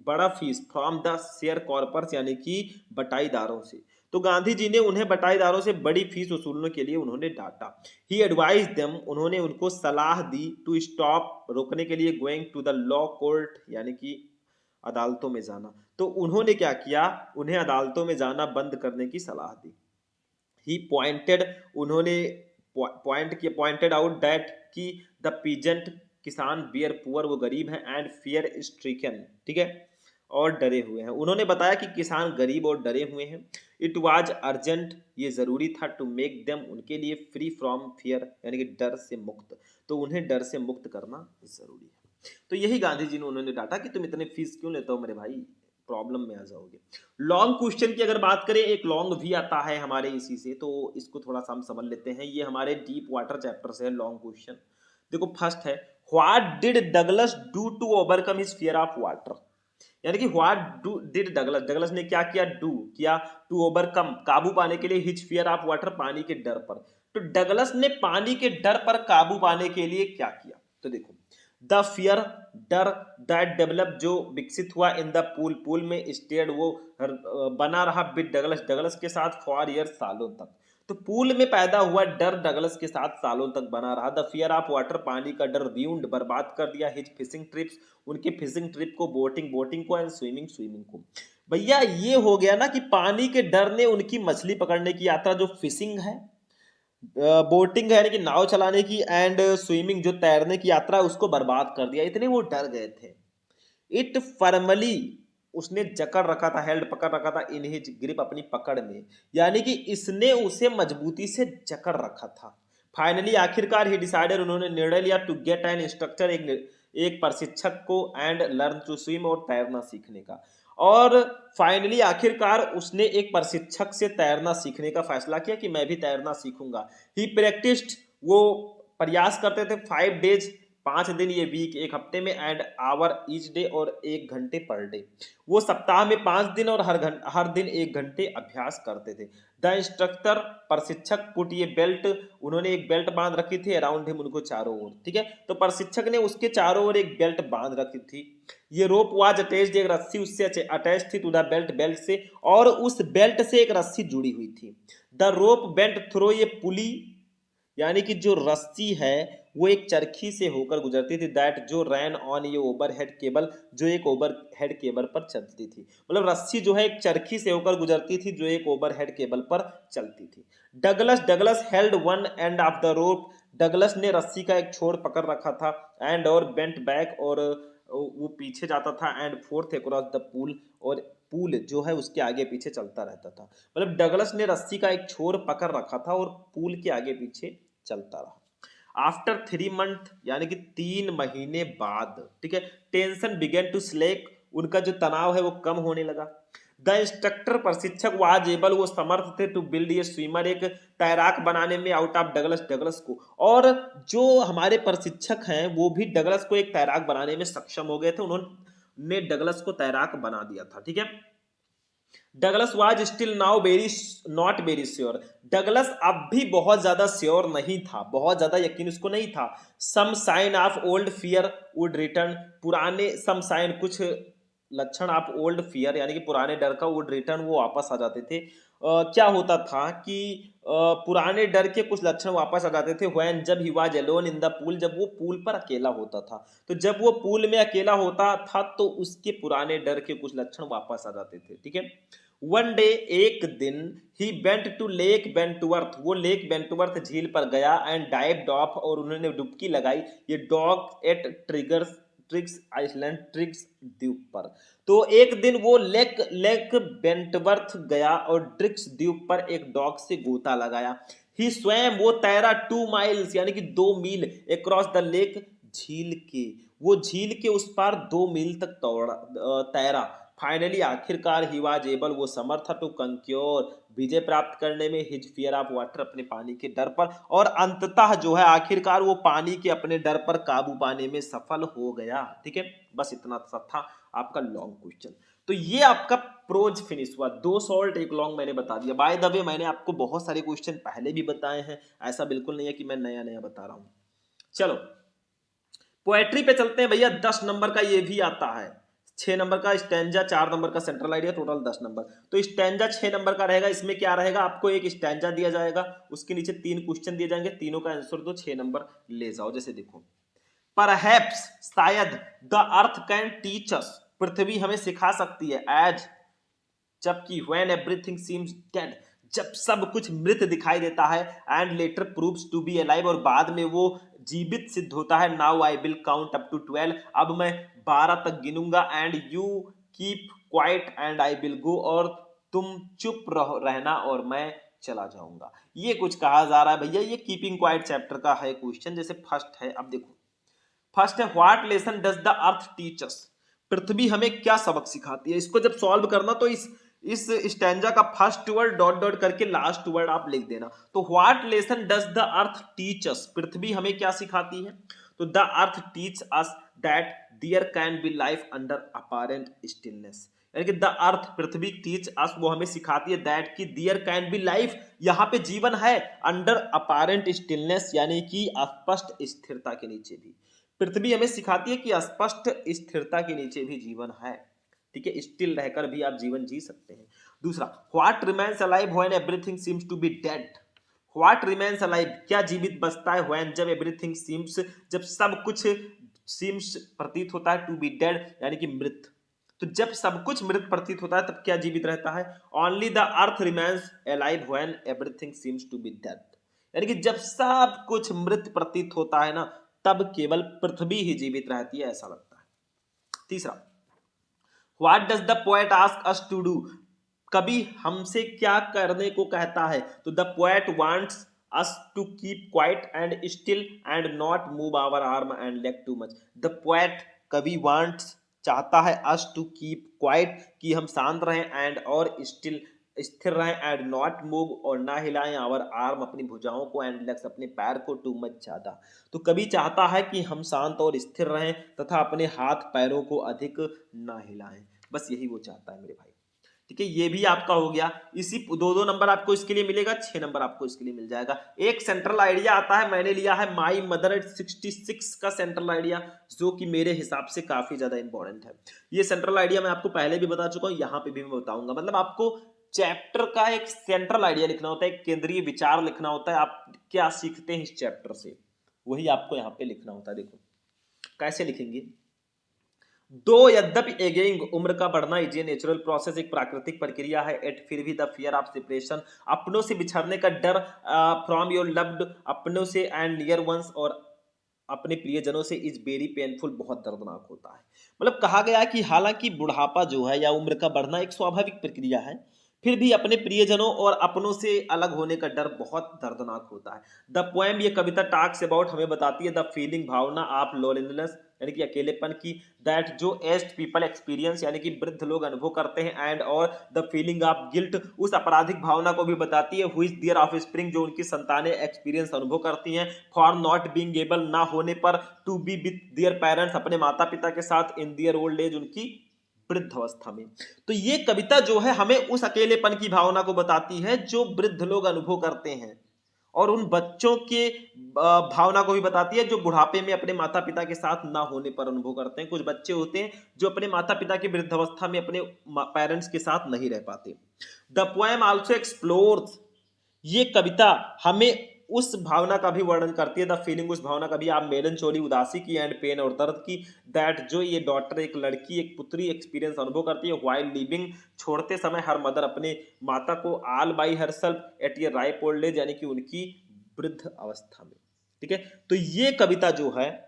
बड़ा फीस, फ्रॉम द शेयर कॉर्पर्स यानी कि बटाईदारों से। तो गांधी जी ने उन्हें बटाईदारों से बड़ी फीस वसूलने के लिए उन्होंने डांटा। ही एडवाइज देम, उन्होंने उनको सलाह दी, टू स्टॉप रोकने के लिए, going to the law court यानी कि अदालतों में जाना। तो उन्होंने क्या किया, उन्हें अदालतों में जाना बंद करने की सलाह दी। ही पॉइंटेड, उन्होंने पॉइंटेड आउट दैट कि द पीजेंट किसान बियर पुअर, वो गरीब हैं, एंड फियर स्ट्रिकन, ठीक है, और डरे हुए हैं। उन्होंने बताया कि किसान गरीब और डरे हुए हैं। इट वाज अर्जेंट, ये जरूरी था, टू मेक देम, उनके लिए, फ्री फ्रॉम फियर यानी कि डर से मुक्त, तो उन्हें डर से मुक्त करना जरूरी है। तो यही गांधी जी ने उन्होंने डाटा कि तुम इतने फीस क्यों लेते हो मेरे भाई, प्रॉब्लम में आ जाओगे। लॉन्ग क्वेश्चन की अगर बात करें, एक लॉन्ग भी आता है हमारे इसी से, तो इसको थोड़ा सा हम समझ लेते हैं। ये हमारे डीप वाटर चैप्टर से है लॉन्ग क्वेश्चन। देखो फर्स्ट है, what did Douglas do to overcome his fear of water, यानी कि व्हाट डिड डगलस, डगलस ने क्या किया, डू किया, टू ओवरकम, काबू पाने के लिए, हिज फियर ऑफ वाटर, पानी के डर पर। तो डगलस ने पानी के डर पर काबू पाने के लिए क्या किया, तो देखो द फियर, डर, दैट डेवलप, जो विकसित हुआ, इन द पूल में, स्टेड, वो बना रहा, विद डगलस, डगलस के साथ, फॉर ईयर, सालों तक। तो पूल में पैदा हुआ डर डगलस के साथ सालों तक बना रहा। द फियर ऑफ वाटर, पानी का डर, रूइंड, बर्बाद कर दिया, हिज फिशिंग ट्रिप्स, उनके फिशिंग ट्रिप को, बोटिंग को, एंड स्विमिंग को। भैया ये हो गया ना कि पानी के डर ने उनकी मछली पकड़ने की यात्रा, जो फिशिंग है, बोटिंग है यानी कि नाव चलाने की, एंड स्विमिंग जो तैरने की यात्रा है, उसको बर्बाद कर दिया, इतने वो डर गए थे। इट फर्मली, उसने जकड़ रखा था, हेल्ड, पकड़ रखा था, इन हिज ग्रिप, अपनी पकड़ में, यानी कि इसने उसे मजबूती से जकड़ रखा था। फाइनली, आखिरकार, ही डिसाइडेड, उन्होंने निर्णय लिया, टू गेट एन इंस्ट्रक्टर, एक प्रशिक्षक को, एंड लर्न टू स्विम, और तैरना सीखने का। और फाइनली आखिरकार उसने एक प्रशिक्षक से तैरना सीखने का फैसला किया कि मैं भी तैरना सीखूंगा। ही प्रैक्टिस्ड, वो प्रयास करते थे, 5 डेज, 5 दिन, ये वीक, एक हफ्ते में, एंड आवर ईच डे, और 1 घंटे पर डे। वो सप्ताह में 5 दिन और हर दिन 1 घंटे अभ्यास करते थे। द इंस्ट्रक्टर, प्रशिक्षक, पुट, ये बेल्ट, उन्होंने एक बेल्ट बांध रखी थी, अराउंड हिम, उनको चारों ओर, ठीक है। तो प्रशिक्षक ने उसके चारों ओर एक बेल्ट बांध रखी थी। ये रोप वाज अटैच्ड, एक रस्सी उससे अटैच थी, टू द बेल्ट, बेल्ट से, और उस बेल्ट से एक रस्सी जुड़ी हुई थी। द रोप बेंट थ्रो, ये पुली यानी कि जो रस्सी है वो एक चरखी से होकर गुजरती थी, दैट, जो रैन ऑन, ये ओवरहेड केबल, जो एक ओवरहेड केबल पर चलती थी। मतलब रस्सी जो है एक चरखी से होकर गुजरती थी, जो एक ओवरहेड केबल पर चलती थी। Douglas held one end of the rope, Douglas ने रस्सी का एक छोर पकड़ रखा था, एंड और बेंट बैक, और वो पीछे जाता था, and fourth across the pool, और पूल जो है उसके आगे पीछे चलता रहता था। मतलब डगलस ने रस्सी का एक छोर पकड़ रखा था और पूल के आगे पीछे चलता रहा। आफ्टर 3 मंथ, यानी कि 3 महीने बाद, ठीक है, टेंशन बिगेन टू स्लेक, उनका जो तनाव है वो कम होने लगा। द इंस्ट्रक्टर, प्रशिक्षक, वाज एबल, वो समर्थ थे, टू बिल्ड ये स्विमर, एक तैराक बनाने में, आउट ऑफ डगलस को। और जो हमारे प्रशिक्षक हैं वो भी डगलस को एक तैराक बनाने में सक्षम हो गए थे, उन्होंने डगलस को तैराक बना दिया था, ठीक है। Douglas was still now not very sure, Douglas अब भी बहुत ज्यादा श्योर नहीं था, बहुत ज्यादा यकीन उसको नहीं था। Some sign of old fear would return, पुराने, सम साइन, कुछ लक्षण ऑफ ओल्ड फियर यानी कि पुराने डर का, वुड रिटर्न, वो वापस आ जाते थे। क्या होता था कि पुराने डर के कुछ लक्षण वापस आ जाते थे, व्हेन, जब, he was alone in the pool, जब वो पूल पर अकेला होता था। तो जब वो पूल में अकेला होता था तो उसके पुराने डर के कुछ लक्षण वापस आ जाते थे, ठीक है। वन डे एक दिन ही वेंट टू लेक बेंटवर्थ, वो लेक बेंटवर्थ झील पर गया एंड डाइव्ड ऑफ, और उन्होंने डुबकी लगाई ये dove at Triggs Island, Triggs द्वीप पर। तो एक दिन वो लेक लेक बेंटवर्थ गया और ट्रिग्स द्वीप पर एक डॉग से गोता लगाया। ही स्वयं वो तैरा 2 माइल्स यानी कि 2 मील अक्रॉस द लेक, झील के, वो झील के उस पार 2 मील तक तैरा। फाइनली आखिरकार ही वाज एबल, वो समर्थ टू कंक्योर, विजय प्राप्त करने में, हिज फियर ऑफ वाटर, अपने पानी के डर पर, और अंततः जो है आखिरकार वो पानी के अपने डर पर काबू पाने में सफल हो गया। ठीक है, बस इतना सा था आपका लॉन्ग क्वेश्चन। तो ये आपका प्रोज फिनिश हुआ, 2 शॉर्ट 1 लॉन्ग मैंने बता दिया। बाय द वे मैंने आपको बहुत सारे क्वेश्चन पहले भी बताए हैं, ऐसा बिल्कुल नहीं है कि मैं नया नया बता रहा हूं। चलो पोएट्री पे चलते हैं भैया। 10 नंबर का ये भी आता है, 6 नंबर का स्टैंजा, 4 नंबर का सेंट्रल आइडिया, टोटल 10 नंबर। तो स्टैंजा 6 नंबर का रहेगा। इसमें क्या रहेगा, आपको एक स्टैंजा दिया जाएगा, उसके नीचे 3 क्वेश्चन दिए जाएंगे, तीनों का आंसर दो, 6 नंबर ले जाओ। जैसे देखो, परहैप्स, शायद, the earth can teach us, पृथ्वी हमें सिखा सकती है, एज, जबकि, व्हेन एवरीथिंग सीम्स डेड, जब सब कुछ मृत दिखाई देता है, and later proves to be alive, और बाद में वो जीवित सिद्ध होता है। Now I will count up to 12, अब मैं 12 तक गिनूंगा, and you keep quiet and I will go, और तुम चुप रहना और मैं चला जाऊंगा। ये कुछ कहा जा रहा है भैया, ये कीपिंग क्वाइट चैप्टर का है क्वेश्चन। जैसे फर्स्ट है, अब देखो फर्स्ट है, what lesson does the earth teach us, पृथ्वी हमें क्या सबक सिखाती है। इसको जब सॉल्व करना तो इस स्टैंजा का फर्स्ट वर्ड डॉट डॉट करके लास्ट वर्ड आप लिख देना। तो what lesson does the earth teach us, पृथ्वी हमें क्या सिखाती है। तो the earth teach us that there can be life under apparent stillness, यानी कि the earth, Prithvi, teach us, वो हमें सिखाती है, दैट कि देयर कैन बी लाइफ, यहाँ पे जीवन है, अंडर अपैरेंट स्टिलनेस, यानी कि अस्पष्ट स्थिरता के नीचे भी। पृथ्वी हमें सिखाती है कि अस्पष्ट स्थिरता के नीचे भी जीवन है। ठीक है, स्टिल रहकर भी आप जीवन जी सकते हैं। दूसरा, what remains alive when everything seems to be dead, what remains alive, क्या जीवित बचता है, व्हेन, जब, एवरीथिंग सीम्स, जब सब कुछ, सीम्स प्रतीत होता है, टू बी डेड यानी कि मृत, तो जब सब कुछ मृत प्रतीत होता है तब क्या जीवित रहता है। Only the earth remains alive when everything seems to be dead, यानी कि जब सब कुछ मृत प्रतीत होता है ना, तब केवल पृथ्वी ही जीवित रहती है, ऐसा लगता है। तीसरा, what does the poet ask us to do, कवि हमसे क्या करने को कहता है। तो the poet wants us to keep quiet and still and not move our arm and leg too much. The poet, कवि, वांट्स, चाहता है, अस टू कीप क्वाइट, कि हम शांत रहें, एंड और स्टिल, स्थिर रहें, एंड नॉट मूव, और ना हिलाएं, आवर आर्म, अपनी भुजाओं को, एंड लेग्स, अपने पैर को, टू मच, ज्यादा। तो कवि चाहता है कि हम शांत और स्थिर रहें तथा अपने हाथ पैरों को अधिक ना हिलाएं, बस यही वो चाहता है मेरे भाई। ठीक है, ये भी आपका हो गया। इसी 2-2 नंबर आपको इसके लिए मिलेगा, 6 नंबर आपको इसके लिए मिल जाएगा। एक सेंट्रल आइडिया आता है, मैंने लिया है माई मदर 66 का सेंट्रल आइडिया, जो कि मेरे हिसाब से काफी ज्यादा इंपॉर्टेंट है। ये सेंट्रल आइडिया मैं आपको पहले भी बता चुका हूं, यहां पे भी मैं बताऊंगा। मतलब आपको चैप्टर का एक सेंट्रल आइडिया लिखना होता है, एक केंद्रीय विचार लिखना होता है, आप क्या सीखते हैं इस चैप्टर से, वही आपको यहाँ पे लिखना होता है। देखो कैसे लिखेंगे, दो यद्यपि एगेइंग, उम्र का बढ़ना इज ए नेचुरल प्रोसेस, एक प्राकृतिक प्रक्रिया है, एट फिर भी द फियर ऑफ सेपरेशन, अपनों से बिछड़ने का डर, फ्रॉम योर लव्ड, अपनों से, एंड नियर वंस, और अपने प्रियजनों से, इज वेरी पेनफुल, बहुत दर्दनाक होता है। मतलब कहा गया कि हालांकि बुढ़ापा जो है या उम्र का बढ़ना एक स्वाभाविक प्रक्रिया है, फिर भी अपने प्रियजनों और अपनों से अलग होने का डर बहुत दर्दनाक होता है। द पोएम, ये कविता, टॉक्स अबाउट, हमें बताती है, द फीलिंग, भावना, ऑफ लोनलीनेस, यानी कि अकेलेपन की, दैट, जो एज्ड पीपल एक्सपीरियंस, यानी कि वृद्ध लोग अनुभव करते हैं, एंड और द फीलिंग ऑफ गिल्ट, उस आपराधिक भावना को भी बताती है, हुई देयर ऑफ स्प्रिंग, जो उनकी संतानें एक्सपीरियंस अनुभव करती हैं, फॉर नॉट बीइंग एबल, ना होने पर, to be with their parents, अपने माता पिता के साथ, इन देयर ओल्ड एज, उनकी वृद्ध अवस्था में। तो ये कविता जो है हमें उस अकेलेपन की भावना को बताती है जो वृद्ध लोग अनुभव करते हैं, और उन बच्चों के भावना को भी बताती है जो बुढ़ापे में अपने माता पिता के साथ ना होने पर अनुभव करते हैं। कुछ बच्चे होते हैं जो अपने माता पिता की वृद्धावस्था में अपने पेरेंट्स के साथ नहीं रह पाते। द पोएम आल्सो एक्सप्लोर्स, ये कविता हमें उस भावना का भी वर्णन करती है, द फीलिंग उस भावना का भी, आप मेलनचोली उदासी की एंड पेन और दर्द की, दैट जो ये डॉटर एक लड़की एक पुत्री एक्सपीरियंस अनुभव करती है व्हाइल लिविंग छोड़ते समय हर मदर अपने माता को all by herself at a ripe old age यानी कि उनकी वृद्ध अवस्था में। ठीक है, तो ये कविता जो है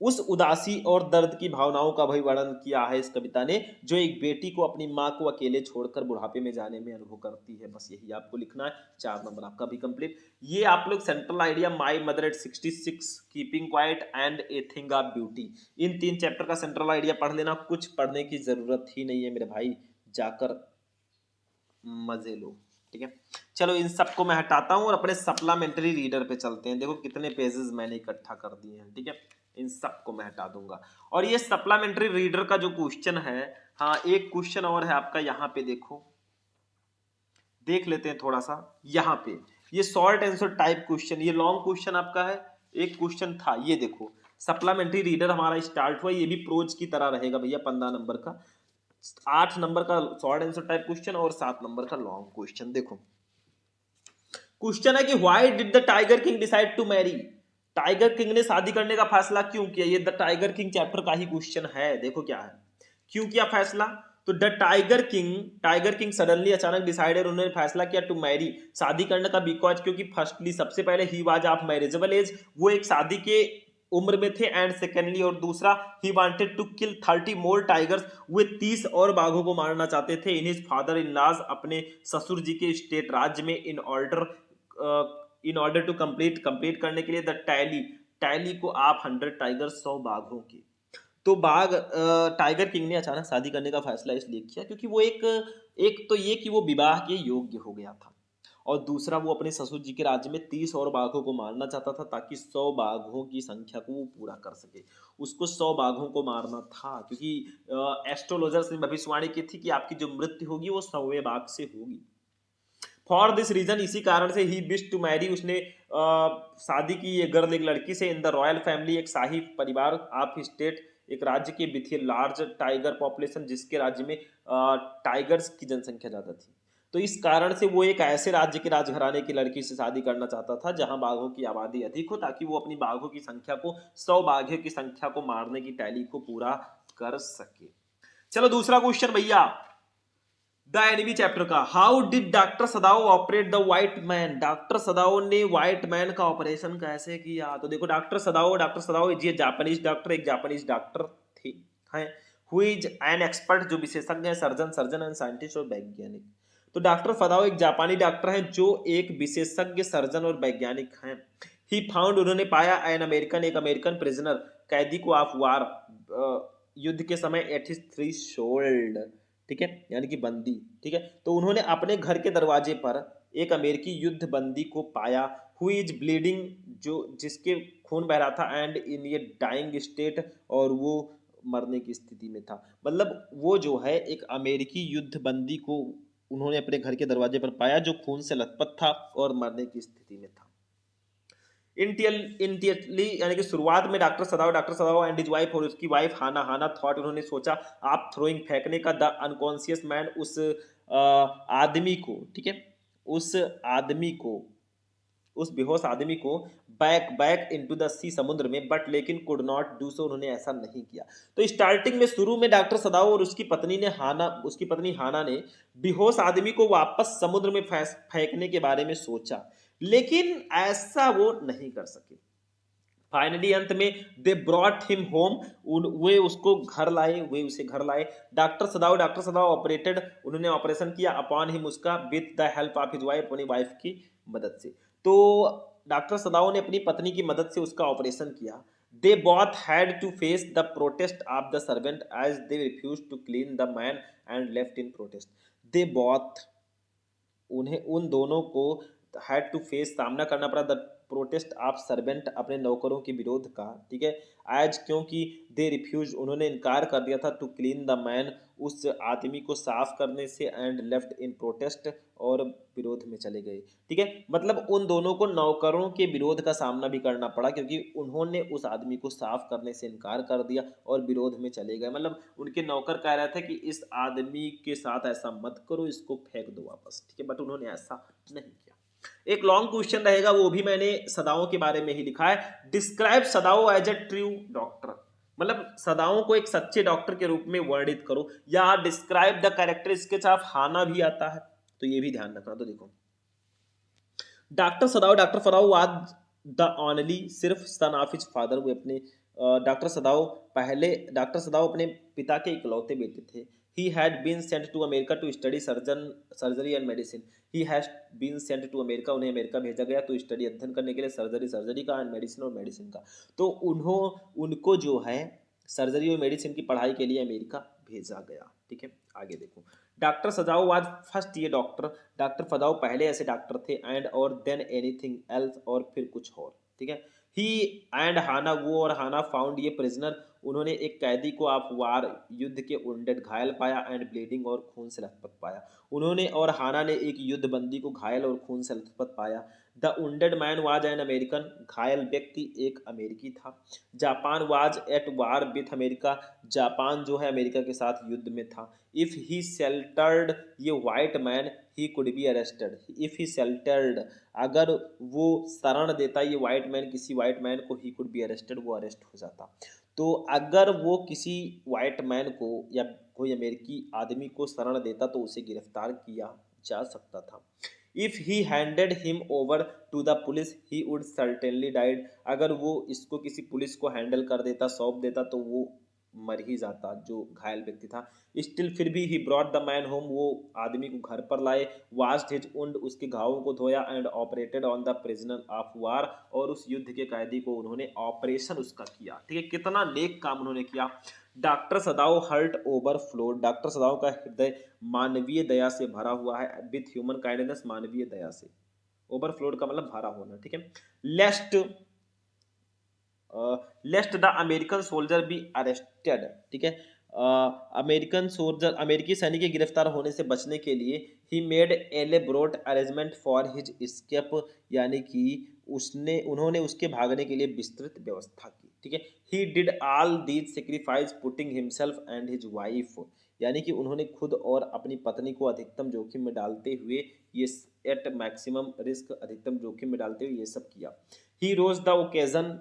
उस उदासी और दर्द की भावनाओं का भी वर्णन किया है इस कविता ने, जो एक बेटी को अपनी माँ को अकेले छोड़कर बुढ़ापे में जाने में अनुभव करती है। बस यही आपको लिखना है, 4 नंबर आपका भी कंप्लीट। ये आप लोग central idea, my mother eight 66, keeping quiet and a thing of beauty, in 3 chapter का सेंट्रल आइडिया पढ़ लेना, कुछ पढ़ने की जरूरत ही नहीं है मेरे भाई, जाकर मजे लो। ठीक है, चलो इन सबको मैं हटाता हूं और अपने सप्लीमेंट्री रीडर पे चलते हैं। देखो कितने पेजेस मैंने इकट्ठा कर दिए हैं। ठीक है, इन सबको मैं हटा दूंगा। और ये सप्लीमेंट्री रीडर का जो क्वेश्चन है, हाँ एक क्वेश्चन और है आपका, यहाँ पे देखो, देख लेते हैं थोड़ा सा। यहाँ पे ये शॉर्ट आंसर टाइप क्वेश्चन, ये लॉन्ग क्वेश्चन आपका है, एक क्वेश्चन था ये देखो, सप्लीमेंट्री रीडर हमारा स्टार्ट हुआ, ये भी प्रोज की तरह रहेगा भैया, 15 नंबर का, 8 नंबर का शॉर्ट आंसर टाइप क्वेश्चन और 7 नंबर का लॉन्ग क्वेश्चन। देखो क्वेश्चन है कि why did the tiger king decide to marry, tiger king ने शादी करने का फैसला क्यों किया, ये द टाइगर किंग चैप्टर का ही क्वेश्चन है। देखो क्या है, क्यों किया फैसला, तो द टाइगर किंग सडनली अचानक डिसाइडेड, उन्होंने फैसला किया टू मैरी शादी करने का, बिकॉज क्योंकि फर्स्टली सबसे पहले he was of marriageable age, वो एक शादी के उम्र में थे, एंड सेकेंडली और दूसरा he wanted to kill 30 more tigers, वे 30 और बाघों को मारना चाहते थे, in his father in law's अपने ससुर जी के स्टेट राज्य में, इन ऑर्डर टू कंप्लीट करने के लिए, द टैली को आप 100 टाइगर 100 बाघों की। तो टाइगर किंग ने अचानक शादी करने का फैसला इसलिए किया क्योंकि वो एक तो ये कि वो विवाह के योग्य हो गया था, और दूसरा वो अपने ससुर जी के राज्य में 30 और बाघों को मारना चाहता था, ताकि 100 बाघों की संख्या को वो पूरा कर सके। उसको 100 बाघों को मारना था, क्योंकि एस्ट्रोलॉजर्स ने भविष्यवाणी की थी कि आपकी जो मृत्यु होगी वो 100वें बाघ से होगी। फॉर दिस रीजन, इसी कारण से ही विश टू मैरी, उसने शादी की ये गर्ल एक लड़की से, इन द रॉयल फैमिली एक शाही परिवार, ऑफ स्टेट एक राज्य के, with a large tiger population जिसके राज्य में टाइगर्स की जनसंख्या ज्यादा थी। तो इस कारण से वो एक ऐसे राज्य के राजघराने की लड़की से शादी करना चाहता था जहां बाघों की आबादी अधिक हो, ताकि वो अपनी बाघों की संख्या को 100 बाघों की संख्या को मारने की टैली को पूरा कर सके। चलो दूसरा क्वेश्चन भैया, द एनिमी चैप्टर का, how did doctor Sadao operate the white man, doctor सदाओ ने व्हाइट मैन का ऑपरेशन कैसे किया। तो देखो डॉक्टर सदाओ ये जापानीज डॉक्टर, एक जापानीज डॉक्टर थे हैं, हु इज एन एक्सपर्ट, जो विशेषज्ञ है, सर्जन एंड साइंटिस्ट और वैज्ञानिक। तो डॉक्टर सदाओ एक जापानी डॉक्टर हैं जो एक विशेषज्ञ सर्जन और वैज्ञानिक हैं। ही फाउंड, उन्होंने पाया, एन अमेरिकन एक अमेरिकन प्रिजनर कैदी को ऑफ वार युद्ध के समय एट हिज थ्रेशोल्ड, ठीक है, यानी कि बंदी। ठीक है, तो उन्होंने अपने घर के दरवाजे पर एक अमेरिकी युद्ध बंदी को पाया, हु इज ब्लीडिंग, जो जिसके खून बह रहा था, एंड इन ये डाइंग स्टेट, और वो मरने की स्थिति में था। मतलब वो जो है एक अमेरिकी युद्ध बंदी को उन्होंने अपने घर के दरवाजे पर पाया जो खून से लथपथ था और मरने की स्थिति में था। इंटियली यानी कि शुरुआत में doctor Sadao and his wife, और उसकी वाइफ हाना थॉट, उन्होंने सोचा, आप थ्रोइंग फेंकने का, द अनकॉन्शियस मैन, उस आदमी को, ठीक है, उस आदमी को, उस बेहोश आदमी को बैक इनटू द सी, समुद्र में, बट लेकिन कुड नॉट डू सो, उन्होंने ऐसा नहीं किया। तो स्टार्टिंग में शुरू में डॉक्टर सदाओ और उसकी पत्नी हाना ने बेहोश आदमी को वापस समुद्र में फेंकने के बारे में सोचा, लेकिन ऐसा वो नहीं कर सके। फाइनली अंत में दे ब्रॉट हिम होम, वे उसे घर लाए। डॉक्टर सदाओ ऑपरेटेड, उन्होंने ऑपरेशन किया, अपॉन हिम, उसका, with the help of his wife, अपनी वाइफ की मदद से। तो डॉक्टर सदाओ ने अपनी पत्नी की मदद से उसका ऑपरेशन किया। They both had to face the protest of the servant as they refuse to clean the man and left in protest. They both, उन्हें उन दोनों को हैड टू फेस, सामना करना पड़ा, द प्रोटेस्ट ऑफ सर्वेंट, अपने नौकरों के विरोध का, ठीक है, एज, क्योंकि दे रिफ्यूज, उन्होंने इनकार कर दिया था, टू क्लीन द मैन, उस आदमी को साफ करने से, एंड लेफ्ट इन प्रोटेस्ट, और विरोध में चले गए। ठीक है, मतलब उन दोनों को नौकरों के विरोध का सामना भी करना पड़ा, क्योंकि उन्होंने उस आदमी को साफ करने से इनकार कर दिया और विरोध में चले गए। मतलब उनके नौकर कह रहे थे कि इस आदमी के साथ ऐसा मत करो, इसको फेंक दो वापस, ठीक है, बट उन्होंने ऐसा नहीं किया। एक लॉन्ग क्वेश्चन रहेगा, वो भी मैंने सदाओं के बारे में ही लिखा है। Describe Sadao as a true doctor, मतलब सदाओं को एक सच्चे डॉक्टर के रूप में वर्णित करो, या डिस्क्राइब द कैरेक्टरिस्टिक्स ऑफ हाना भी आता है, तो ये भी ध्यान रखना। तो देखो, डॉक्टर फराउ वाज द ओनली, सिर्फ सन ऑफ हिज फादर, वो अपने डॉक्टर सदाओ अपने पिता के इकलौते बेटे थे। He had been sent to America to study surgery and medicine, he has been sent to America, उन्हें अमेरिका भेजा गया टू स्टडी, अध्ययन करने के लिए, सर्जरी का एंड मेडिसिन, और मेडिसिन का। तो उनको जो है सर्जरी और मेडिसिन की पढ़ाई के लिए अमेरिका भेजा गया। ठीक है, आगे देखो। डॉक्टर सजाओ वाज फर्स्ट ये डॉक्टर फदाओ पहले ऐसे डॉक्टर थे, एंड और देन एनीथिंग एल्स, और फिर कुछ और। ठीक है, ही एंड हाना, वो और हाना फाउंड ये प्रिजनर, उन्होंने एक कैदी को ऑफ वार, युद्ध के उंडेड, घायल पाया, एंड ब्लीडिंग, और खून से लथपथ पाया। उन्होंने और हाना ने एक युद्ध बंदी को घायल और खून से लथपथ पाया। The wounded man was an American, घायल व्यक्ति एक अमेरिकी था। Japan was at war with America, Japan जो है अमेरिका के साथ युद्ध में था। इफ ही शेल्टर्ड ये white man, he could be arrested. If he sheltered, अगर वो शरण देता ये वाइट मैन किसी वाइट मैन को, ही कुड बी अरेस्टेड, वो अरेस्ट हो जाता। तो अगर वो किसी वाइट मैन को या कोई अमेरिकी आदमी को शरण देता तो उसे गिरफ्तार किया जा सकता था। If he handed him over to the police, he would certainly died, अगर वो इसको किसी पुलिस को हैंडल कर देता, सौंप देता, तो वो मर ही जाता, जो घायल व्यक्ति था। स्टिल फिर भी he brought the man home, वो आदमी को घर पर लाए। वाश्ड हिज वुंड, उसके घावों को धोया। And operated on the prisoner of war, और उस युद्ध के कैदी को उन्होंने ऑपरेशन उसका किया। ठीक है, कितना नेक काम उन्होंने किया। Doctor Sadao heart overflowed, doctor Sadao का हृदय मानवीय दया से भरा हुआ है, विथ ह्यूमन काइंडनेस, मानवीय दया से। ओवरफ्लोड का मतलब भरा होना। ठीक है, lest lest the American soldier be arrested. ठीक है, अमेरिकी सैनिक के गिरफ्तार होने से बचने के लिए he made elaborate arrangement for his escape, यानी कि उन्होंने उसके भागने के लिए विस्तृत व्यवस्था की। ठीक है, he did all these sacrifice putting himself and his wife, यानी कि उन्होंने खुद और अपनी पत्नी को अधिकतम जोखिम में डालते हुए ये एट मैक्सिमम रिस्क, अधिकतम जोखिम में डालते हुए ये सब किया। ही रोज द ओकेजन,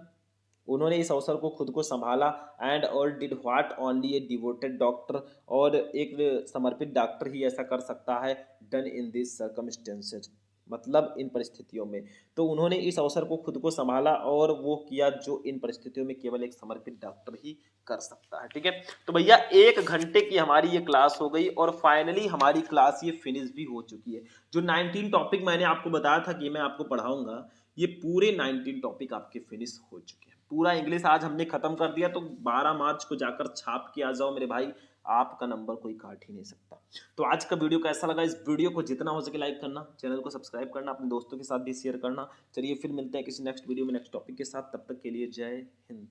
उन्होंने इस अवसर को खुद को संभाला। एंड और did what only A devoted doctor, और एक समर्पित डॉक्टर ही ऐसा कर सकता है। डन इन दिस सर्कमस्टेंसेज, मतलब इन परिस्थितियों में। तो उन्होंने इस अवसर को खुद को संभाला और वो किया जो इन परिस्थितियों में केवल एक समर्पित डॉक्टर ही कर सकता है। ठीक है, तो भैया 1 घंटे की हमारी ये क्लास हो गई, और फाइनली हमारी क्लास ये फिनिश भी हो चुकी है। जो 19 टॉपिक मैंने आपको बताया था कि मैं आपको पढ़ाऊंगा, ये पूरे 19 टॉपिक आपके फिनिश हो चुके हैं। पूरा इंग्लिश आज हमने खत्म कर दिया, तो 12 मार्च को जाकर छाप के आ जाओ मेरे भाई, आपका नंबर कोई काट ही नहीं सकता। तो आज का वीडियो कैसा लगा, इस वीडियो को जितना हो सके लाइक करना, चैनल को सब्सक्राइब करना, अपने दोस्तों के साथ भी शेयर करना। चलिए फिर मिलते हैं किसी नेक्स्ट वीडियो में नेक्स्ट टॉपिक के साथ, तब तक के लिए जय हिंद।